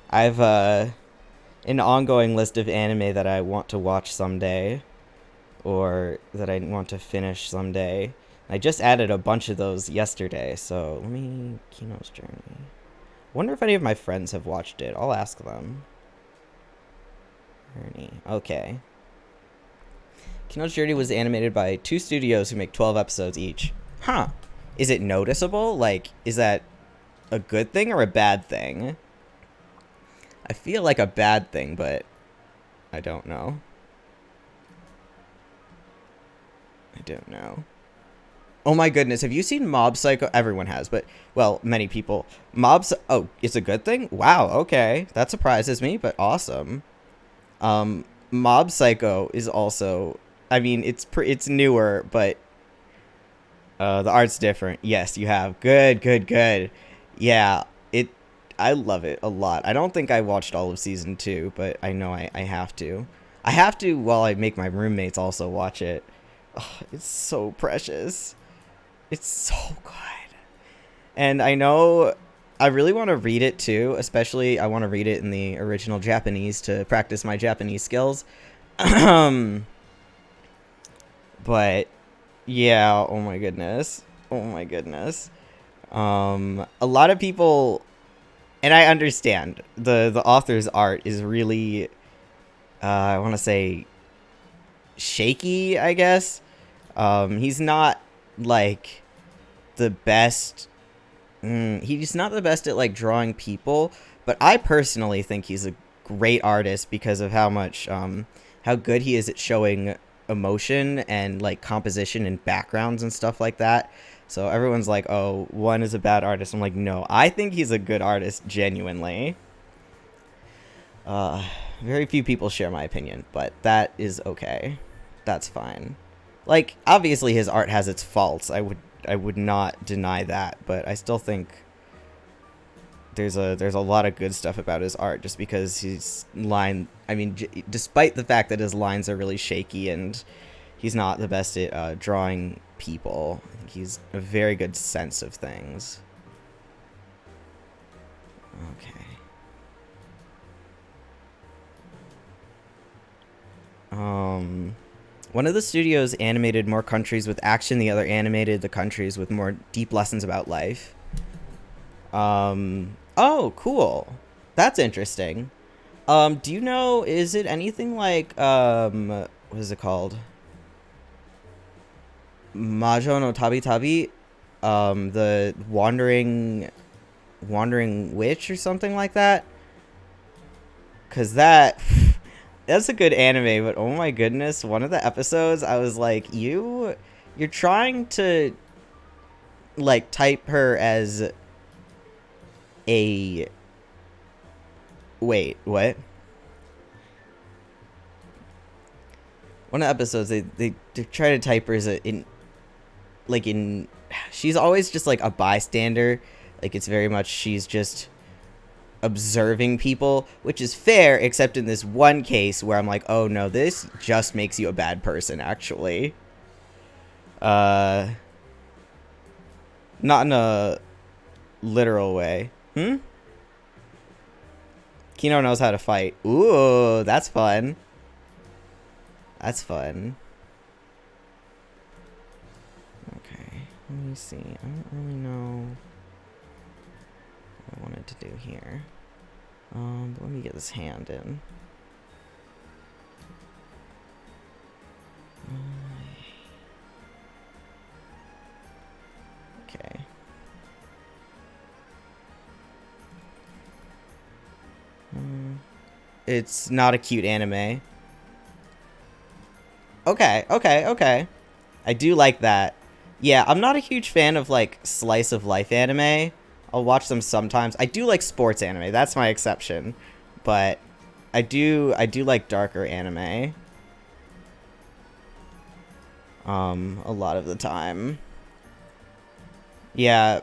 I've an ongoing list of anime that I want to watch someday, or that I want to finish someday. I just added a bunch of those yesterday, so let me... Kino's Journey. Wonder if any of my friends have watched it. I'll ask them. Journey. Okay. Kino's Journey was animated by 2 studios who make 12 episodes each. Huh. Is it noticeable? Like, is that a good thing or a bad thing? I feel like a bad thing, but I don't know. I don't know. Oh my goodness, have you seen Mob Psycho? Everyone has, but, well, many people. Oh, it's a good thing? Wow, okay. That surprises me, but awesome. Mob Psycho is also... I mean, it's newer, but the art's different. Yes, you have. Good, good, good. Yeah, I love it a lot. I don't think I watched all of season 2, but I know I have to. I have to while I make my roommates also watch it. Oh, it's so precious. It's so good. And I know I really want to read it too, especially I want to read it in the original Japanese to practice my Japanese skills. But yeah, oh my goodness. Oh my goodness. A lot of people, and I understand, the author's art is really I want to say shaky, I guess. He's not like the best. He's not the best at like drawing people, but I personally think he's a great artist because of how much how good he is at showing emotion and like composition and backgrounds and stuff like that. So everyone's like, oh, one is a bad artist. I'm like, no, I think he's a good artist, genuinely. Very few people share my opinion, but that is okay. That's fine. Like, obviously his art has its faults. I would not deny that, but I still think there's a lot of good stuff about his art, just because despite the fact that his lines are really shaky and he's not the best at drawing people, I think he's a very good sense of things. Okay. One of the studios animated more countries with action, the other animated the countries with more deep lessons about life. Oh, cool. That's interesting. Do you know, is it anything like, what is it called? Majo no Tabi Tabi, the wandering witch or something like that. Cause that's a good anime, but oh my goodness, one of the episodes I was like, you're trying to like type her as a wait, what? One of the episodes they try to type her as in she's always just like a bystander. Like it's very much she's just observing people, which is fair, except in this one case where I'm like, oh no, this just makes you a bad person, actually. Not in a literal way. Kino knows how to fight. Ooh, that's fun. That's fun. Okay, let me see. I don't really know what I wanted to do here. But let me get this hand in. Okay. It's not a cute anime. Okay. I do like that. Yeah, I'm not a huge fan of, like, slice of life anime. I'll watch them sometimes. I do like sports anime. That's my exception. But I do like darker anime. A lot of the time. Yeah,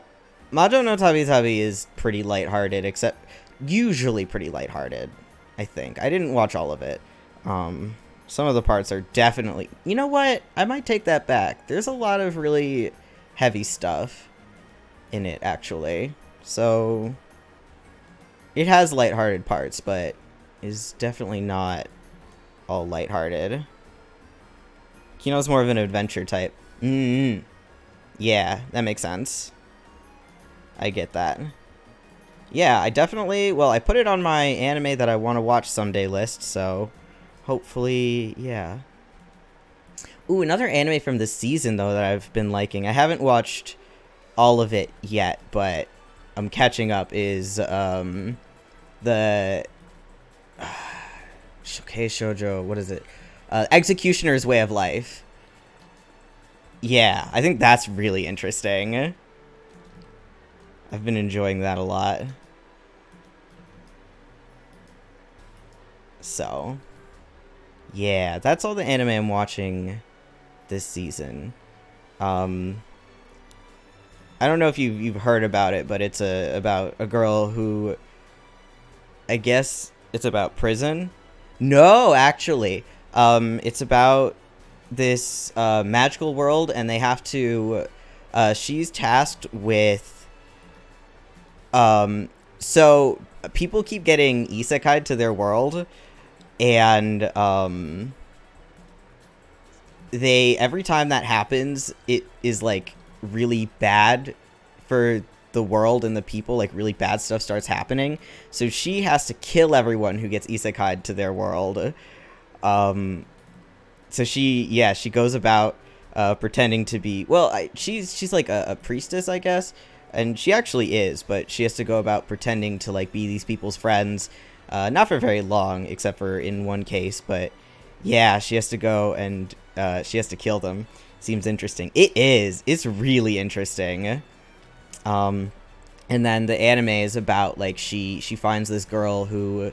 Majo no Tabi Tabi is pretty lighthearted, except usually pretty lighthearted, I think. I didn't watch all of it. Some of the parts are definitely... You know what? I might take that back. There's a lot of really heavy stuff in it, actually. So, it has lighthearted parts, but is definitely not all lighthearted. Kino's more of an adventure type. Yeah, that makes sense. I get that. Yeah, I definitely... Well, I put it on my anime that I want to watch someday list, so... Hopefully, yeah. Ooh, another anime from this season, though, that I've been liking. I haven't watched all of it yet, but I'm catching up, is, the... Shokei Shoujo, what is it? Executioner's Way of Life. Yeah, I think that's really interesting. I've been enjoying that a lot. So... Yeah, that's all the anime I'm watching this season. I don't know if you've heard about it, but it's about a girl who... I guess it's about prison? No, actually. It's about this magical world, and they have to... she's tasked with... So, people keep getting isekai'd to their world... And, every time that happens, it is, like, really bad for the world and the people, like, really bad stuff starts happening. So she has to kill everyone who gets isekai'd to their world. So she goes about, pretending to be, well, she's like a priestess, I guess. And she actually is, but she has to go about pretending to, like, be these people's friends. Not for very long, except for in one case, but yeah, she has to go and she has to kill them. Seems interesting. It is. It's really interesting. And then the anime is about, like, she finds this girl who,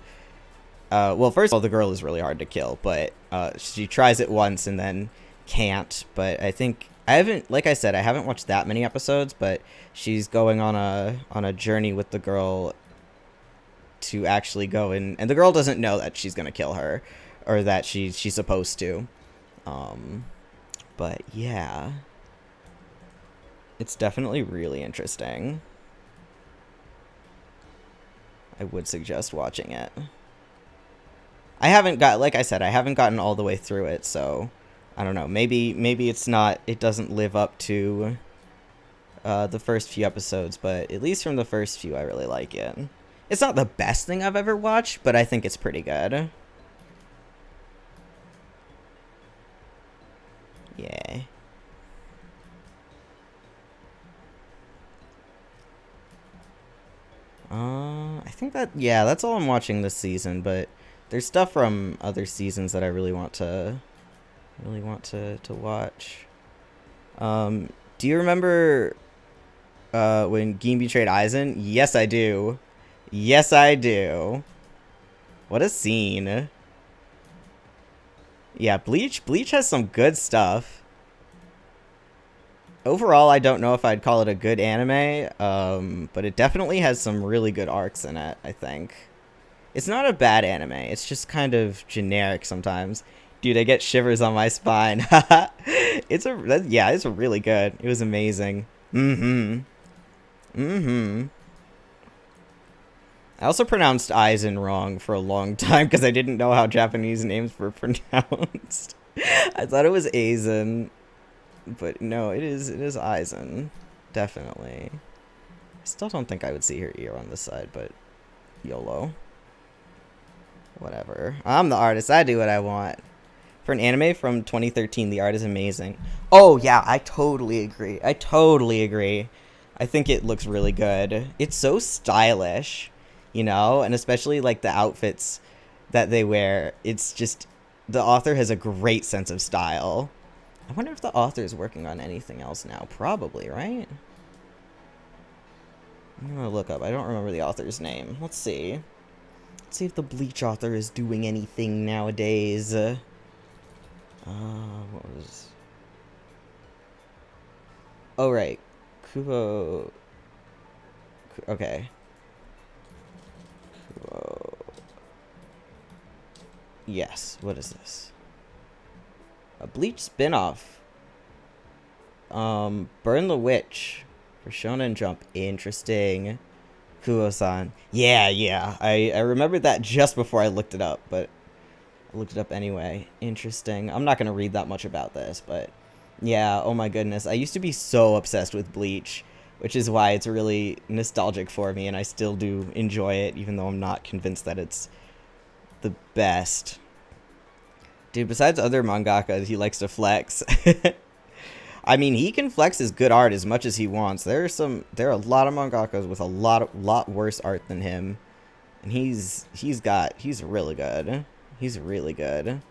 well, first of all, the girl is really hard to kill, but she tries it once and then can't. But I think like I said, I haven't watched that many episodes, but she's going on a journey with the girl to actually go and the girl doesn't know that she's gonna kill her or that she's supposed to. But yeah, it's definitely really interesting. I would suggest watching it. I haven't gotten all the way through it, so I don't know. Maybe it doesn't live up to the first few episodes, but at least from the first few, I really like it. It's not the best thing I've ever watched, but I think it's pretty good. Yeah. think that, yeah, that's all I'm watching this season, but there's stuff from other seasons that I really want to watch. Do you remember when Gin betrayed Aizen? Yes, I do. Yes, I do. What a scene. Yeah, Bleach has some good stuff. Overall, I don't know if I'd call it a good anime, but it definitely has some really good arcs in it, I think. It's not a bad anime, it's just kind of generic sometimes. Dude, I get shivers on my spine. It's really good. It was amazing. Mm-hmm. Mm-hmm. I also pronounced Aizen wrong for a long time because I didn't know how Japanese names were pronounced. I thought it was Aizen, but no, it is Aizen. Definitely. I still don't think I would see her ear on this side, but YOLO. Whatever. I'm the artist. I do what I want. For an anime from 2013, the art is amazing. Oh, yeah, I totally agree. I think it looks really good. It's so stylish, you know? And especially, like, the outfits that they wear. It's just... The author has a great sense of style. I wonder if the author is working on anything else now. Probably, right? I'm gonna look up. I don't remember the author's name. Let's see. Let's see if the Bleach author is doing anything nowadays. What was... Oh, right. Kubo... Okay. Kubo... Yes, what is this? A Bleach spin-off. Burn the Witch. For Shonen Jump. Interesting. Kubo-san. Yeah. I remembered that just before I looked it up, but... I looked it up anyway. Interesting. I'm not going to read that much about this, but yeah, oh my goodness. I used to be so obsessed with Bleach, which is why it's really nostalgic for me, and I still do enjoy it, even though I'm not convinced that it's the best. Dude, besides other mangakas, he likes to flex. I mean, he can flex his good art as much as he wants. There are a lot of mangakas with a lot worse art than him, and he's really good. He's really good.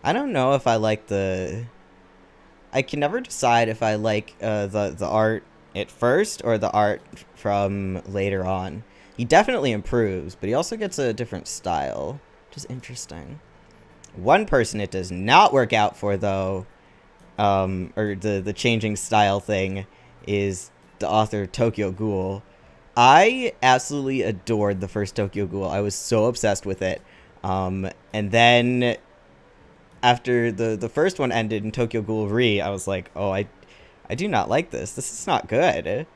I don't know if I like the... I can never decide if I like the art at first or the art from later on. He definitely improves, but he also gets a different style, which is interesting. One person it does not work out for, though, or the changing style thing, is the author Tokyo Ghoul. I absolutely adored the first Tokyo Ghoul. I was so obsessed with it. And then after the first one ended in Tokyo Ghoul Re, I was like, oh, I do not like this. This is not good.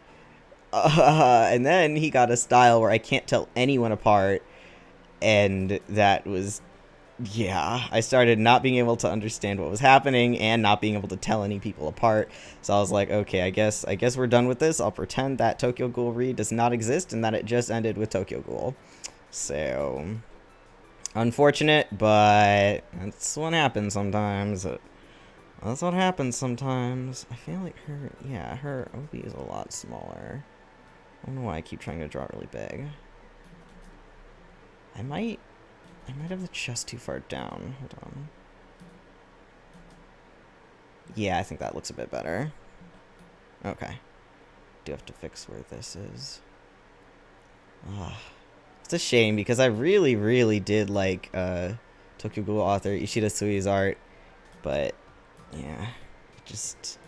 And then he got a style where I can't tell anyone apart, and that was, yeah, I started not being able to understand what was happening and not being able to tell any people apart. So I was like, okay, I guess we're done with this. I'll pretend that Tokyo Ghoul Re does not exist and that it just ended with Tokyo Ghoul. So... unfortunate, but that's what happens sometimes. That's what happens sometimes. I feel like her OB is a lot smaller. I don't know why I keep trying to draw it really big. I might have the chest too far down. Hold on. Yeah, I think that looks a bit better. Okay. Do have to fix where this is. It's a shame because I really did like Tokyo Ghoul author Ishida Sui's art, but yeah, just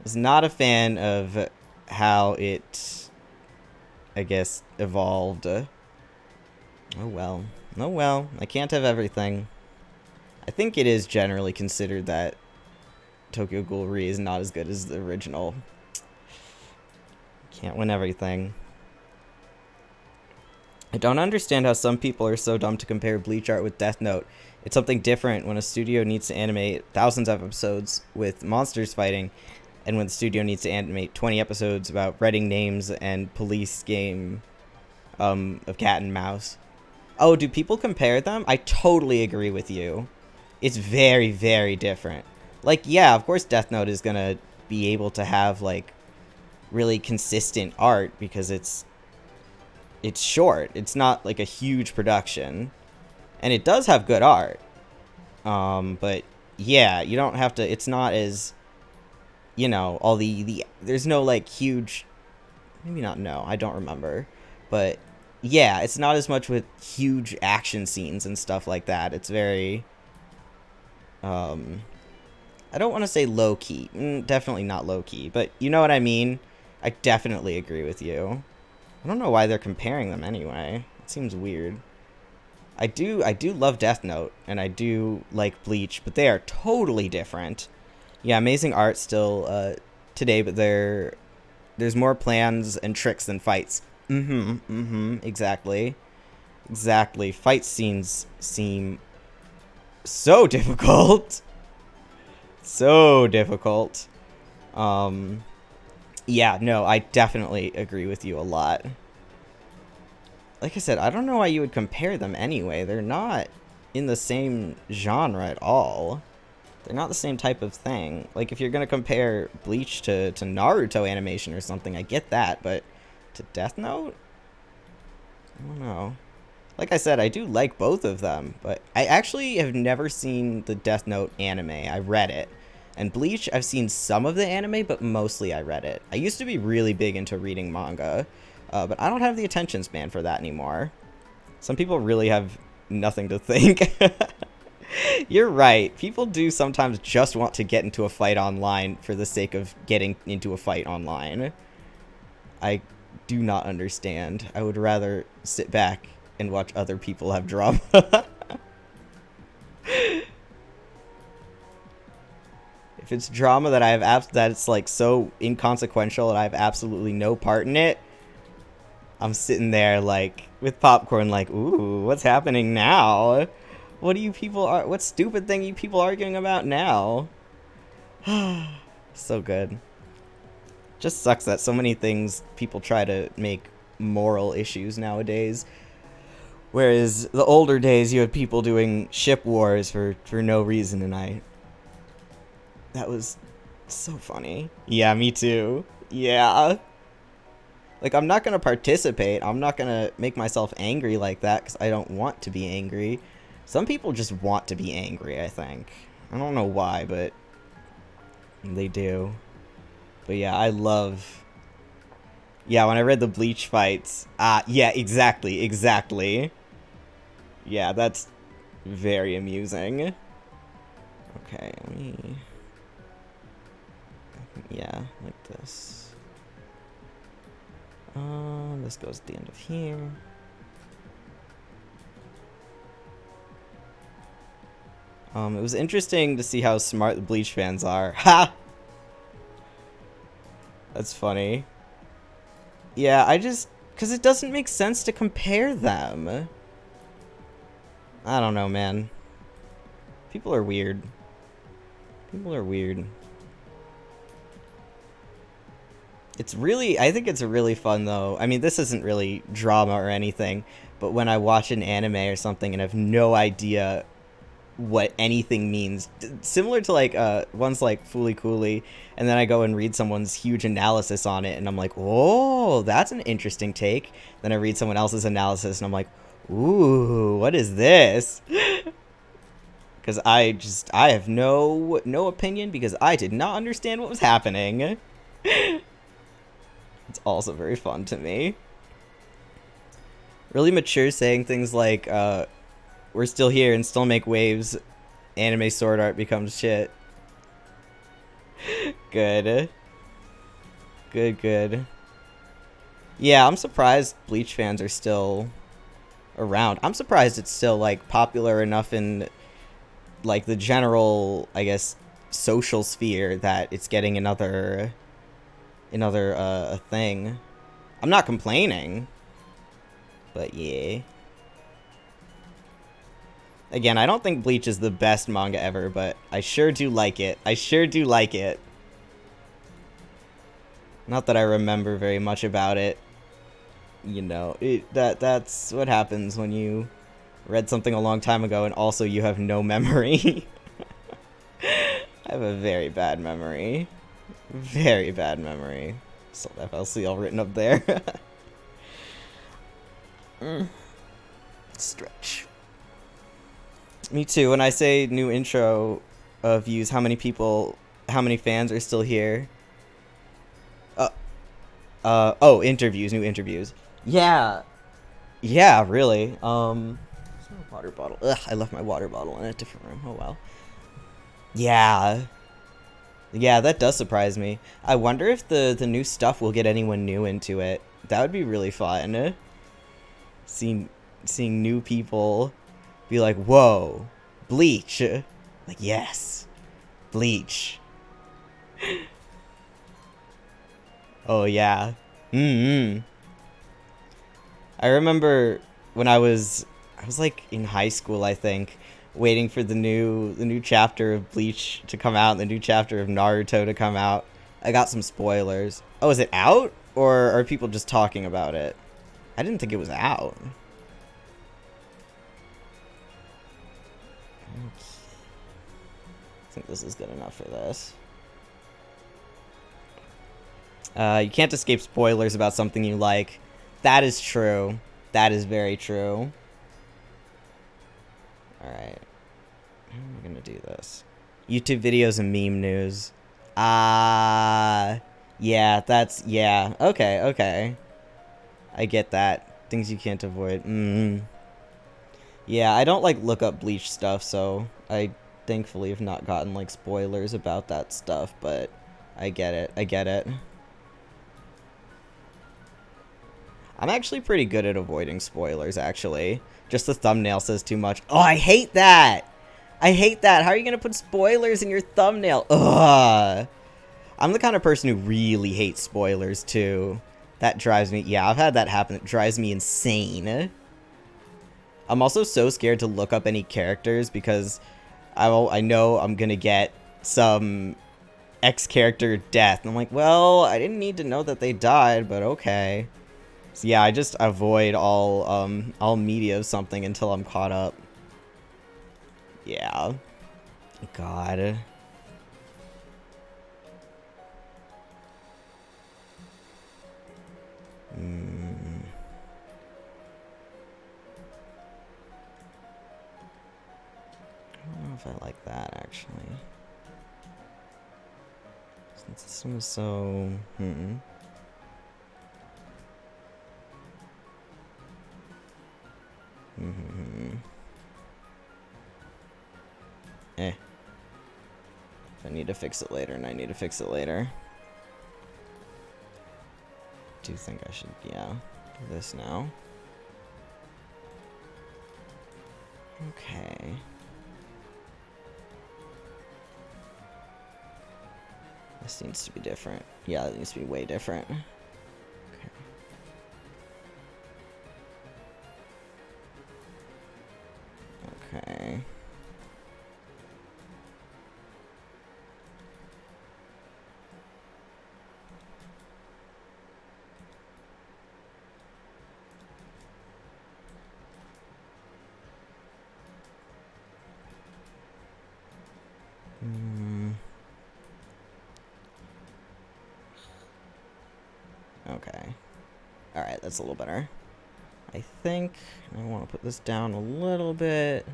was not a fan of how it, I guess, evolved. Oh well, I can't have everything. I think it is generally considered that Tokyo Ghoul Re is not as good as the original. Can't win everything. I don't understand how some people are so dumb to compare Bleach art with Death Note. It's something different when a studio needs to animate thousands of episodes with monsters fighting, and when the studio needs to animate 20 episodes about writing names and police game of cat and mouse. Oh, do people compare them? I totally agree with you. It's very different. Like, yeah, of course Death Note is gonna be able to have, like, really consistent art because it's it's short. It's not like a huge production, and it does have good art. But yeah, you don't have to. It's not as, all the there's no like huge. Maybe not. No, I don't remember. But yeah, it's not as much with huge action scenes and stuff like that. It's very. I don't want to say low key. Definitely not low key, but you know what I mean. I definitely agree with you. I don't know why they're comparing them anyway. It seems weird. I do love Death Note, and I do like Bleach, but they are totally different. Yeah, amazing art still today, but there's more plans and tricks than fights. Exactly. Exactly. Fight scenes seem so difficult. So difficult. Yeah, no, I definitely agree with you a lot. Like I said, I don't know why you would compare them anyway. They're not in the same genre at all. They're not the same type of thing. Like, if you're going to compare Bleach to Naruto animation or something, I get that, but to Death Note? I don't know. Like I said, I do like both of them, but I actually have never seen the Death Note anime. I read it. And Bleach, I've seen some of the anime, but mostly I read it. I used to be really big into reading manga, but I don't have the attention span for that anymore. Some people really have nothing to think. You're right. People do sometimes just want to get into a fight online for the sake of getting into a fight online. I do not understand. I would rather sit back and watch other people have drama. If it's drama that I have that it's like so inconsequential and I have absolutely no part in it, I'm sitting there like with popcorn like, ooh, what's happening now? What do you people are what stupid thing you people arguing about now? So good. Just sucks that so many things people try to make moral issues nowadays. Whereas the older days you had people doing ship wars for no reason, and that was so funny. Yeah, me too. Yeah. Like, I'm not going to participate. I'm not going to make myself angry like that because I don't want to be angry. Some people just want to be angry, I think. I don't know why, but they do. But yeah, I love... Yeah, when I read the Bleach fights... yeah, exactly. Yeah, that's very amusing. Okay, let me... Yeah, like this. This goes at the end of here. It was interesting to see how smart the Bleach fans are. Ha! That's funny. Yeah, because it doesn't make sense to compare them. I don't know, man. People are weird. People are weird. I think it's really fun, though. I mean, this isn't really drama or anything, but when I watch an anime or something and have no idea what anything means, similar to like ones like Fooly Cooly, and then I go and read someone's huge analysis on it and I'm like, oh, that's an interesting take. Then I read someone else's analysis and I'm like, ooh, what is this? Because I have no opinion because I did not understand what was happening. It's also very fun to me. Really mature saying things like, we're still here and still make waves. Anime sword art becomes shit. Good. Good. Yeah, I'm surprised Bleach fans are still around. I'm surprised it's still, like, popular enough in, like, the general, I guess, social sphere that it's getting another thing. I'm not complaining. But yeah. Again, I don't think Bleach is the best manga ever, but I sure do like it. Not that I remember very much about it. You know, that's what happens when you read something a long time ago and also you have no memory. I have a very bad memory. Very bad memory. So FLC all written up there. Stretch. Me too. When I say new intro views, how many fans are still here? Oh, interviews, new interviews. Yeah. Yeah, really. Where's my water bottle? Ugh, I left my water bottle in a different room. Oh well. Yeah. Yeah, that does surprise me. I wonder if the new stuff will get anyone new into it. That would be really fun. Seeing new people be like, "Whoa, Bleach." Like, "Yes. Bleach." Oh yeah. Mm-hmm. I remember when I was like in high school, I think, waiting for the new chapter of Bleach to come out and the new chapter of Naruto to come out. I got some spoilers. Oh, is it out? Or are people just talking about it? I didn't think it was out. I think this is good enough for this. You can't escape spoilers about something you like. That is true. That is very true. Alright. How am I gonna do this? YouTube videos and meme news. Yeah, yeah. Okay, okay. I get that. Things you can't avoid. Yeah, I don't, like, look up Bleach stuff, so I thankfully have not gotten, like, spoilers about that stuff, but I get it. I get it. I'm actually pretty good at avoiding spoilers, actually. Just the thumbnail says too much. Oh, I hate that! I hate that! How are you gonna put spoilers in your thumbnail? Ugh! I'm the kind of person who really hates spoilers, too. That drives me... Yeah, I've had that happen. It drives me insane. I'm also so scared to look up any characters because I know I'm gonna get some X character death. And I'm like, well, I didn't need to know that they died, but okay. So yeah, I just avoid all media of something until I'm caught up. Yeah. God. I don't know if I like that, actually. Since this one is so... Eh. I need to fix it later, and I need to fix it later. Do you think I should, yeah, do this now? Okay. This needs to be different. Yeah, it needs to be way different. Okay. Okay. Okay. Alright, that's a little better. I think I want to put this down a little bit.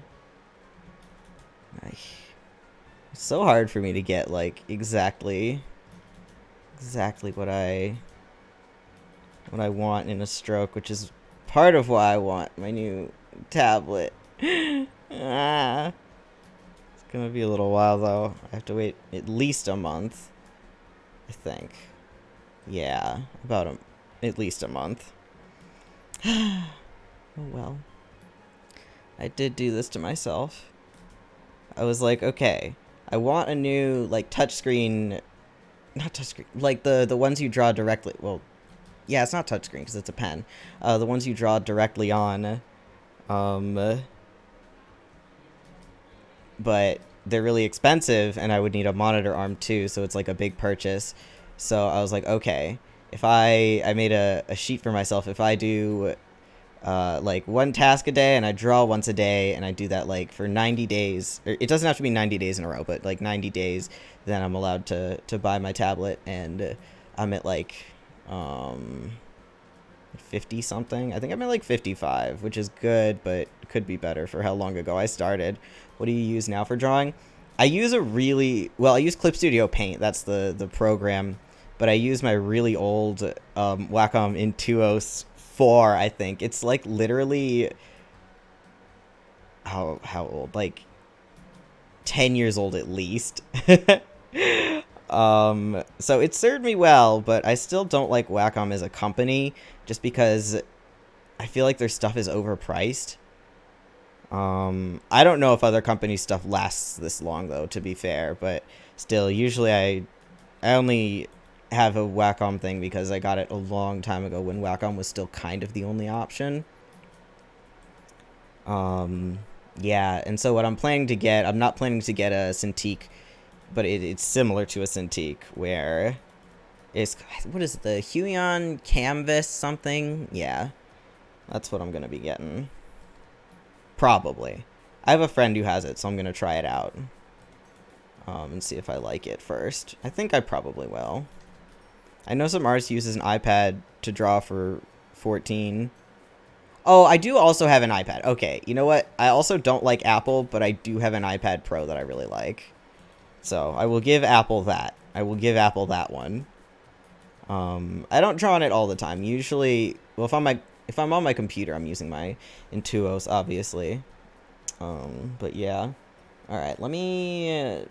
It's so hard for me to get, like, exactly what I want in a stroke, which is part of why I want my new tablet. It's gonna be a little while, though. I have to wait at least a month, I think. Yeah, about at least a month. Oh well. I did do this to myself. I was like, okay, I want a new, like, touchscreen... Not touchscreen, like the ones you draw directly... Well, yeah, it's not touchscreen because it's a pen. The ones you draw directly on. But they're really expensive, and I would need a monitor arm too, so it's like a big purchase. So I was like, okay, if I made a sheet for myself, if I do like one task a day and I draw once a day and I do that like for 90 days, or it doesn't have to be 90 days in a row, but like 90 days, then I'm allowed to buy my tablet, and I'm at like 50 something. I think I'm at like 55, which is good, but could be better for how long ago I started. What do you use now for drawing? I use I use Clip Studio Paint. That's the program, but I use my really old Wacom in 204. I think it's like literally how old? Like 10 years old at least. So it served me well, but I still don't like Wacom as a company just because I feel like their stuff is overpriced. I don't know if other companies' stuff lasts this long though, to be fair, but still, usually I only have a Wacom thing because I got it a long time ago when Wacom was still kind of the only option. Yeah, and so what I'm planning to get, I'm not planning to get a Cintiq, but it's similar to a Cintiq where it's, what is it, the Huion Canvas something? Yeah, that's what I'm going to be getting. Probably. I have a friend who has it, so I'm going to try it out. And see if I like it first. I think I probably will. I know some artists uses an iPad to draw for 14. Oh, I do also have an iPad. Okay, you know what? I also don't like Apple, but I do have an iPad Pro that I really like. So I will give Apple that. I will give Apple that one. I don't draw on it all the time. Usually, well, if I'm on my computer, I'm using my Intuos, obviously. But yeah. All right, let me.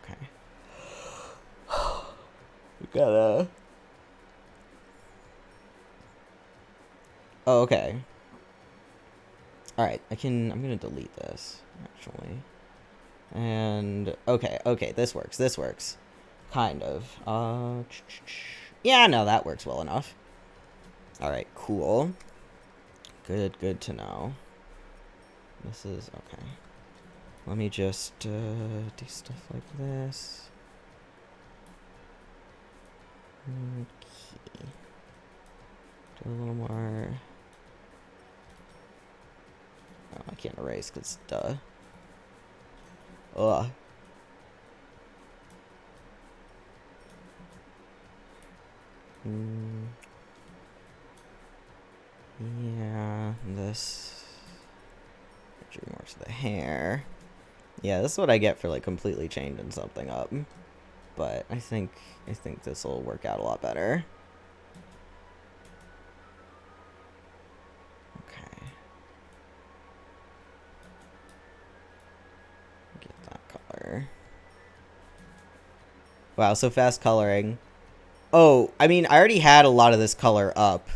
Okay. We gotta. Oh, okay. All right, I'm gonna delete this actually. And okay, this works. Kind of. Yeah, no, that works well enough. All right, cool. Good to know. This is okay. Let me just do stuff like this. Okay. Do a little more. Oh, I can't erase because duh. Ugh. Yeah, this. Drew more to the hair. Yeah, this is what I get for like completely changing something up. But I think this will work out a lot better. Okay. Get that color. Wow, so fast coloring. Oh, I mean, I already had a lot of this color up.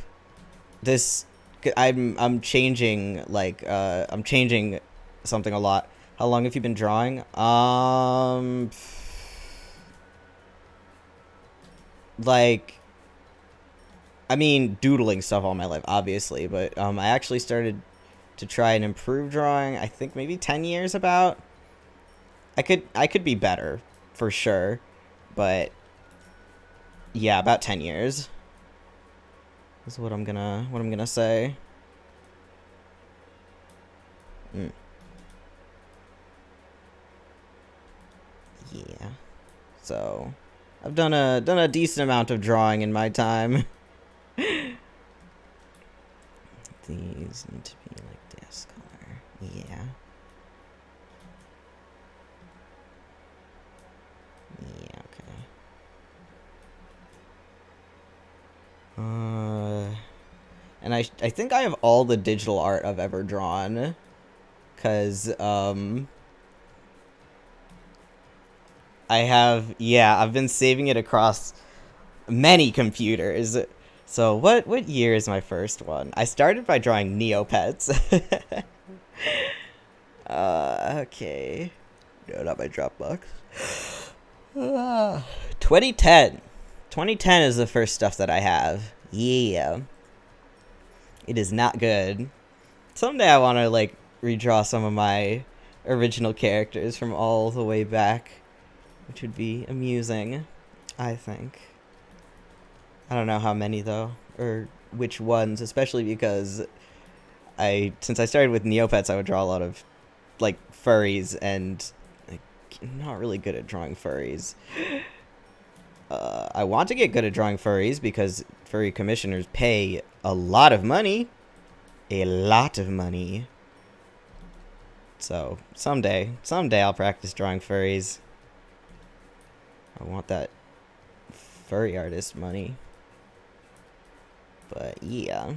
I'm changing I'm changing something a lot. How long have you been drawing? Like, I mean, doodling stuff all my life, obviously, but I actually started to try and improve drawing. I think maybe 10 years about. I could be better, for sure, but yeah, about 10 years. Is what I'm gonna say. Yeah. So, I've done a decent amount of drawing in my time. These need to be like this color. Yeah. Yeah, okay. And I think I have all the digital art I've ever drawn. 'Cause, I've been saving it across many computers. So what year is my first one? I started by drawing Neopets. Okay. No, not my Dropbox. 2010. 2010 is the first stuff that I have. Yeah. It is not good. Someday I want to, like, redraw some of my original characters from all the way back, which would be amusing, I think. I don't know how many, though, or which ones, especially because since I started with Neopets, I would draw a lot of, like, furries, and I'm not really good at drawing furries. I want to get good at drawing furries because furry commissioners pay a lot of money. A lot of money. So, someday I'll practice drawing furries. I want that furry artist money. But, yeah.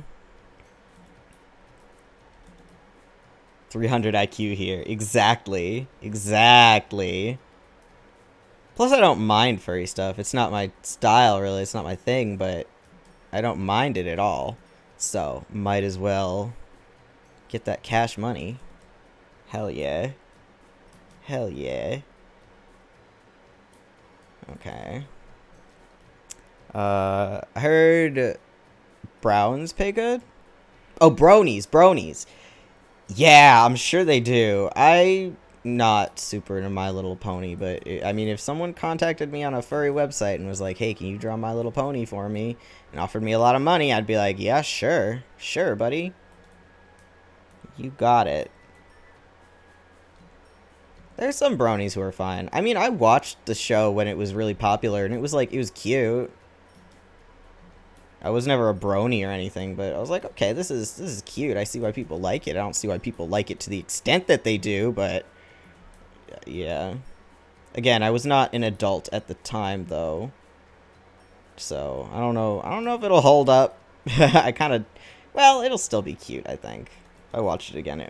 300 IQ here. Exactly. Exactly. Plus, I don't mind furry stuff. It's not my style, really. It's not my thing, but I don't mind it at all. So, might as well get that cash money. Hell yeah. Hell yeah. Okay. I heard browns pay good? Oh, bronies. Bronies. Yeah, I'm sure they do. I not super into My Little Pony, but I mean, if someone contacted me on a furry website and was like, "Hey, can you draw My Little Pony for me?" and offered me a lot of money, I'd be like, "Yeah, sure, sure, buddy, you got it." There's some bronies who are fine. I mean, I watched the show when it was really popular, and it was like it was cute. I was never a brony or anything, but I was like, okay, this is cute. I see why people like it. I don't see why people like it to the extent that they do, but yeah. Again, I was not an adult at the time though. So, I don't know. I don't know if it'll hold up. I kind of well, it'll still be cute, I think. If I watched it again,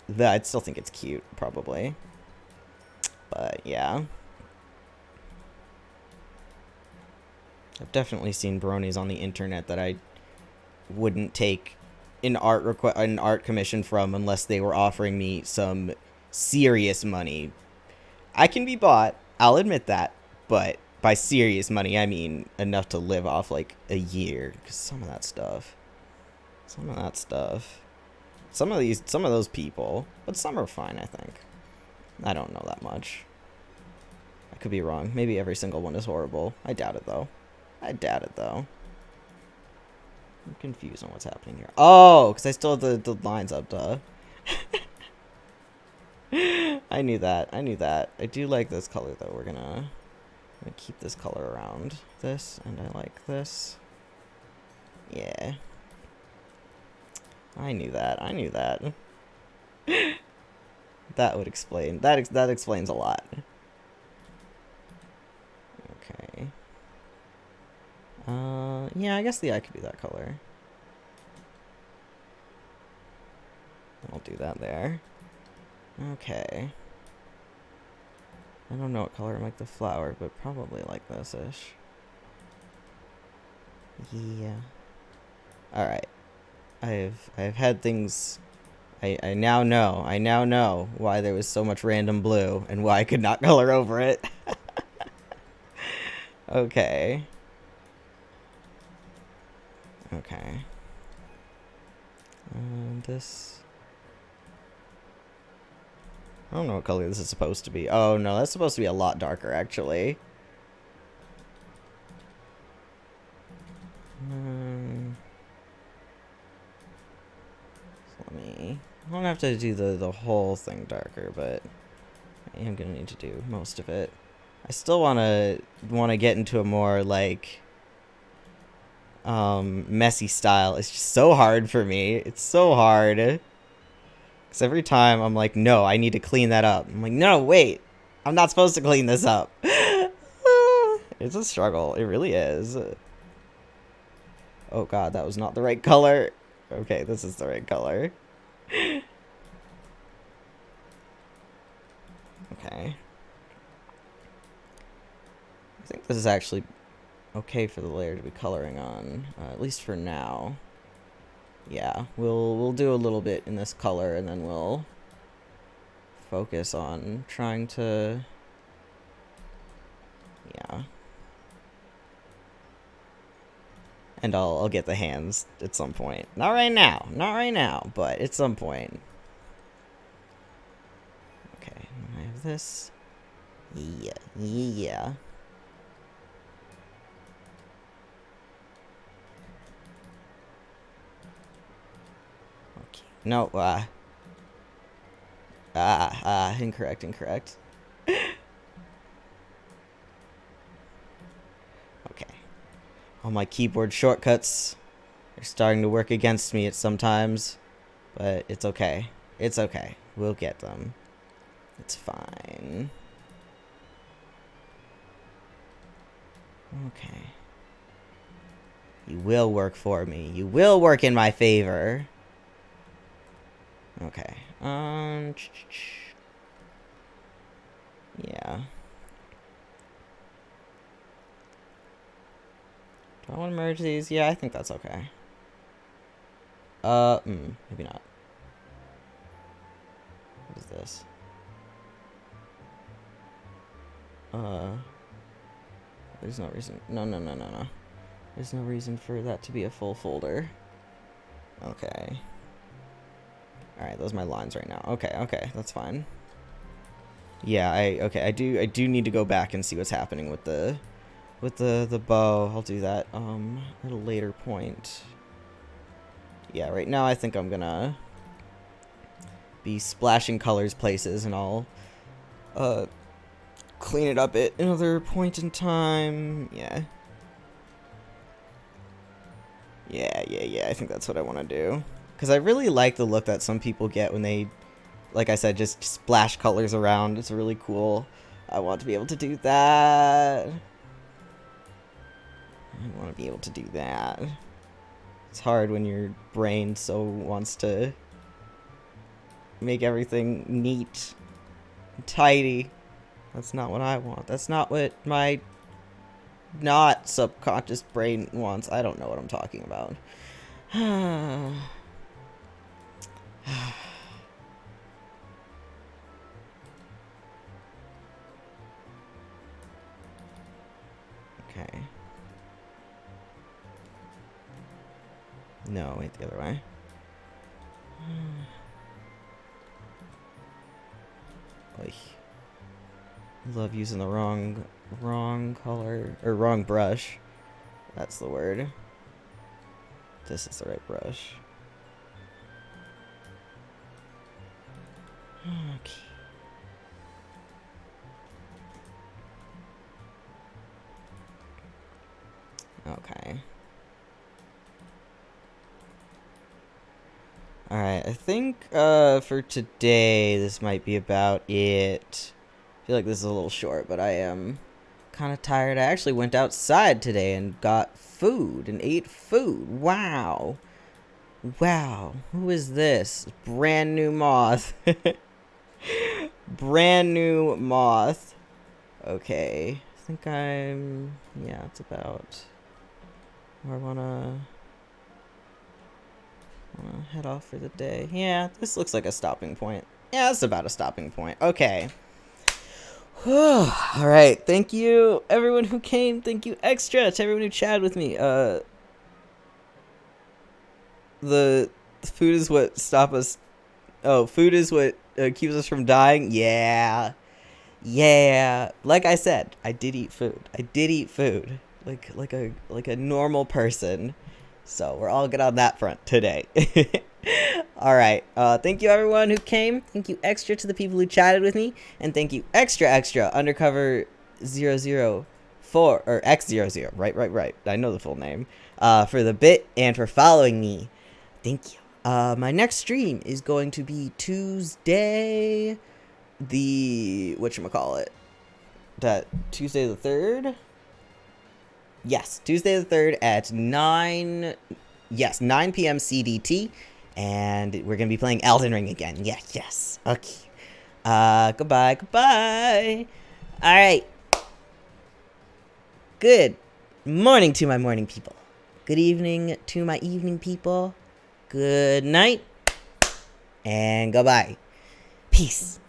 I'd still think it's cute probably. But yeah. I've definitely seen bronies on the internet that I wouldn't take an art commission from unless they were offering me some serious money. I can be bought, I'll admit that, but by serious money I mean enough to live off like a year. Because some of some of those people, but some are fine. I think. I don't know that much. I could be wrong. Maybe every single one is horrible. I doubt it though. I'm confused on what's happening here. Oh, because I still have the lines up, duh. I knew that. I do like this color, though. I'm gonna keep this color around this, and I like this. Yeah. I knew that. That would explain. That explains a lot. Okay. Yeah, I guess the eye could be that color. I'll do that there. Okay. I don't know what color I like the flower, but probably like this-ish. Yeah. Alright. I've had things... I now know why there was so much random blue and why I could not color over it. Okay. Okay. This... I don't know what color this is supposed to be. Oh, no, that's supposed to be a lot darker, actually. So let me... I don't have to do the whole thing darker, but I am going to need to do most of it. I still want to get into a more, like... messy style. It's just so hard for me. It's so hard. Because every time I'm like, no, I need to clean that up. I'm like, no, wait. I'm not supposed to clean this up. It's a struggle. It really is. Oh god, that was not the right color. Okay, this is the right color. Okay. I think this is actually okay for the layer to be coloring on, at least for now. Yeah, we'll do a little bit in this color, and then we'll focus on trying to... Yeah. And I'll get the hands at some point. Not right now, but at some point. Okay, I have this. Yeah. Okay. No, incorrect. All my keyboard shortcuts are starting to work against me at sometimes. But it's okay. It's okay. We'll get them. It's fine. Okay. You will work for me. You will work in my favor. Okay. Yeah. Do I want to merge these? Yeah, I think that's okay. Maybe not. What is this? There's no reason. No. There's no reason for that to be a full folder. Okay. Alright, those are my lines right now. Okay, that's fine. Yeah, I do need to go back and see what's happening with the bow. I'll do that at a later point. Yeah, right now I think I'm gonna be splashing colors places, and I'll clean it up at another point in time. Yeah, I think that's what I want to do, because I really like the look that some people get when they, like I said, just splash colors around. It's really cool. I want to be able to do that. I want to be able to do that. It's hard when your brain so wants to make everything neat and tidy. That's not what I want. That's not what my not subconscious brain wants. I don't know what I'm talking about. Okay. No, wait, the other way. Oy. Love using the wrong color, or wrong brush. That's the word. This is the right brush. Okay. Okay. Alright, I think for today this might be about it. I feel like this is a little short, but I am kind of tired. I actually went outside today and got food and ate food. Wow. Wow. Who is this? Brand new moth. Brand new moth. Okay. I think I'm... Yeah, it's about... where I wanna head off for the day. Yeah, this looks like a stopping point. Yeah, it's about a stopping point. Okay. Alright, thank you everyone who came. Thank you extra to everyone who chatted with me. The food is what stop us. Oh, food is what keeps us from dying. Yeah. Like I said, I did eat food. Like a normal person. So we're all good on that front today. Alright, thank you everyone who came. Thank you extra to the people who chatted with me. And thank you extra undercover 004 or X00. Right. I know the full name. For the bit and for following me. Thank you. My next stream is going to be Tuesday, the whatchamacallit? That Tuesday the 3rd? Yes, Tuesday the 3rd at 9 p.m. CDT, and we're going to be playing Elden Ring again. Yes. Okay. Goodbye. All right. Good morning to my morning people. Good evening to my evening people. Good night. And goodbye. Peace.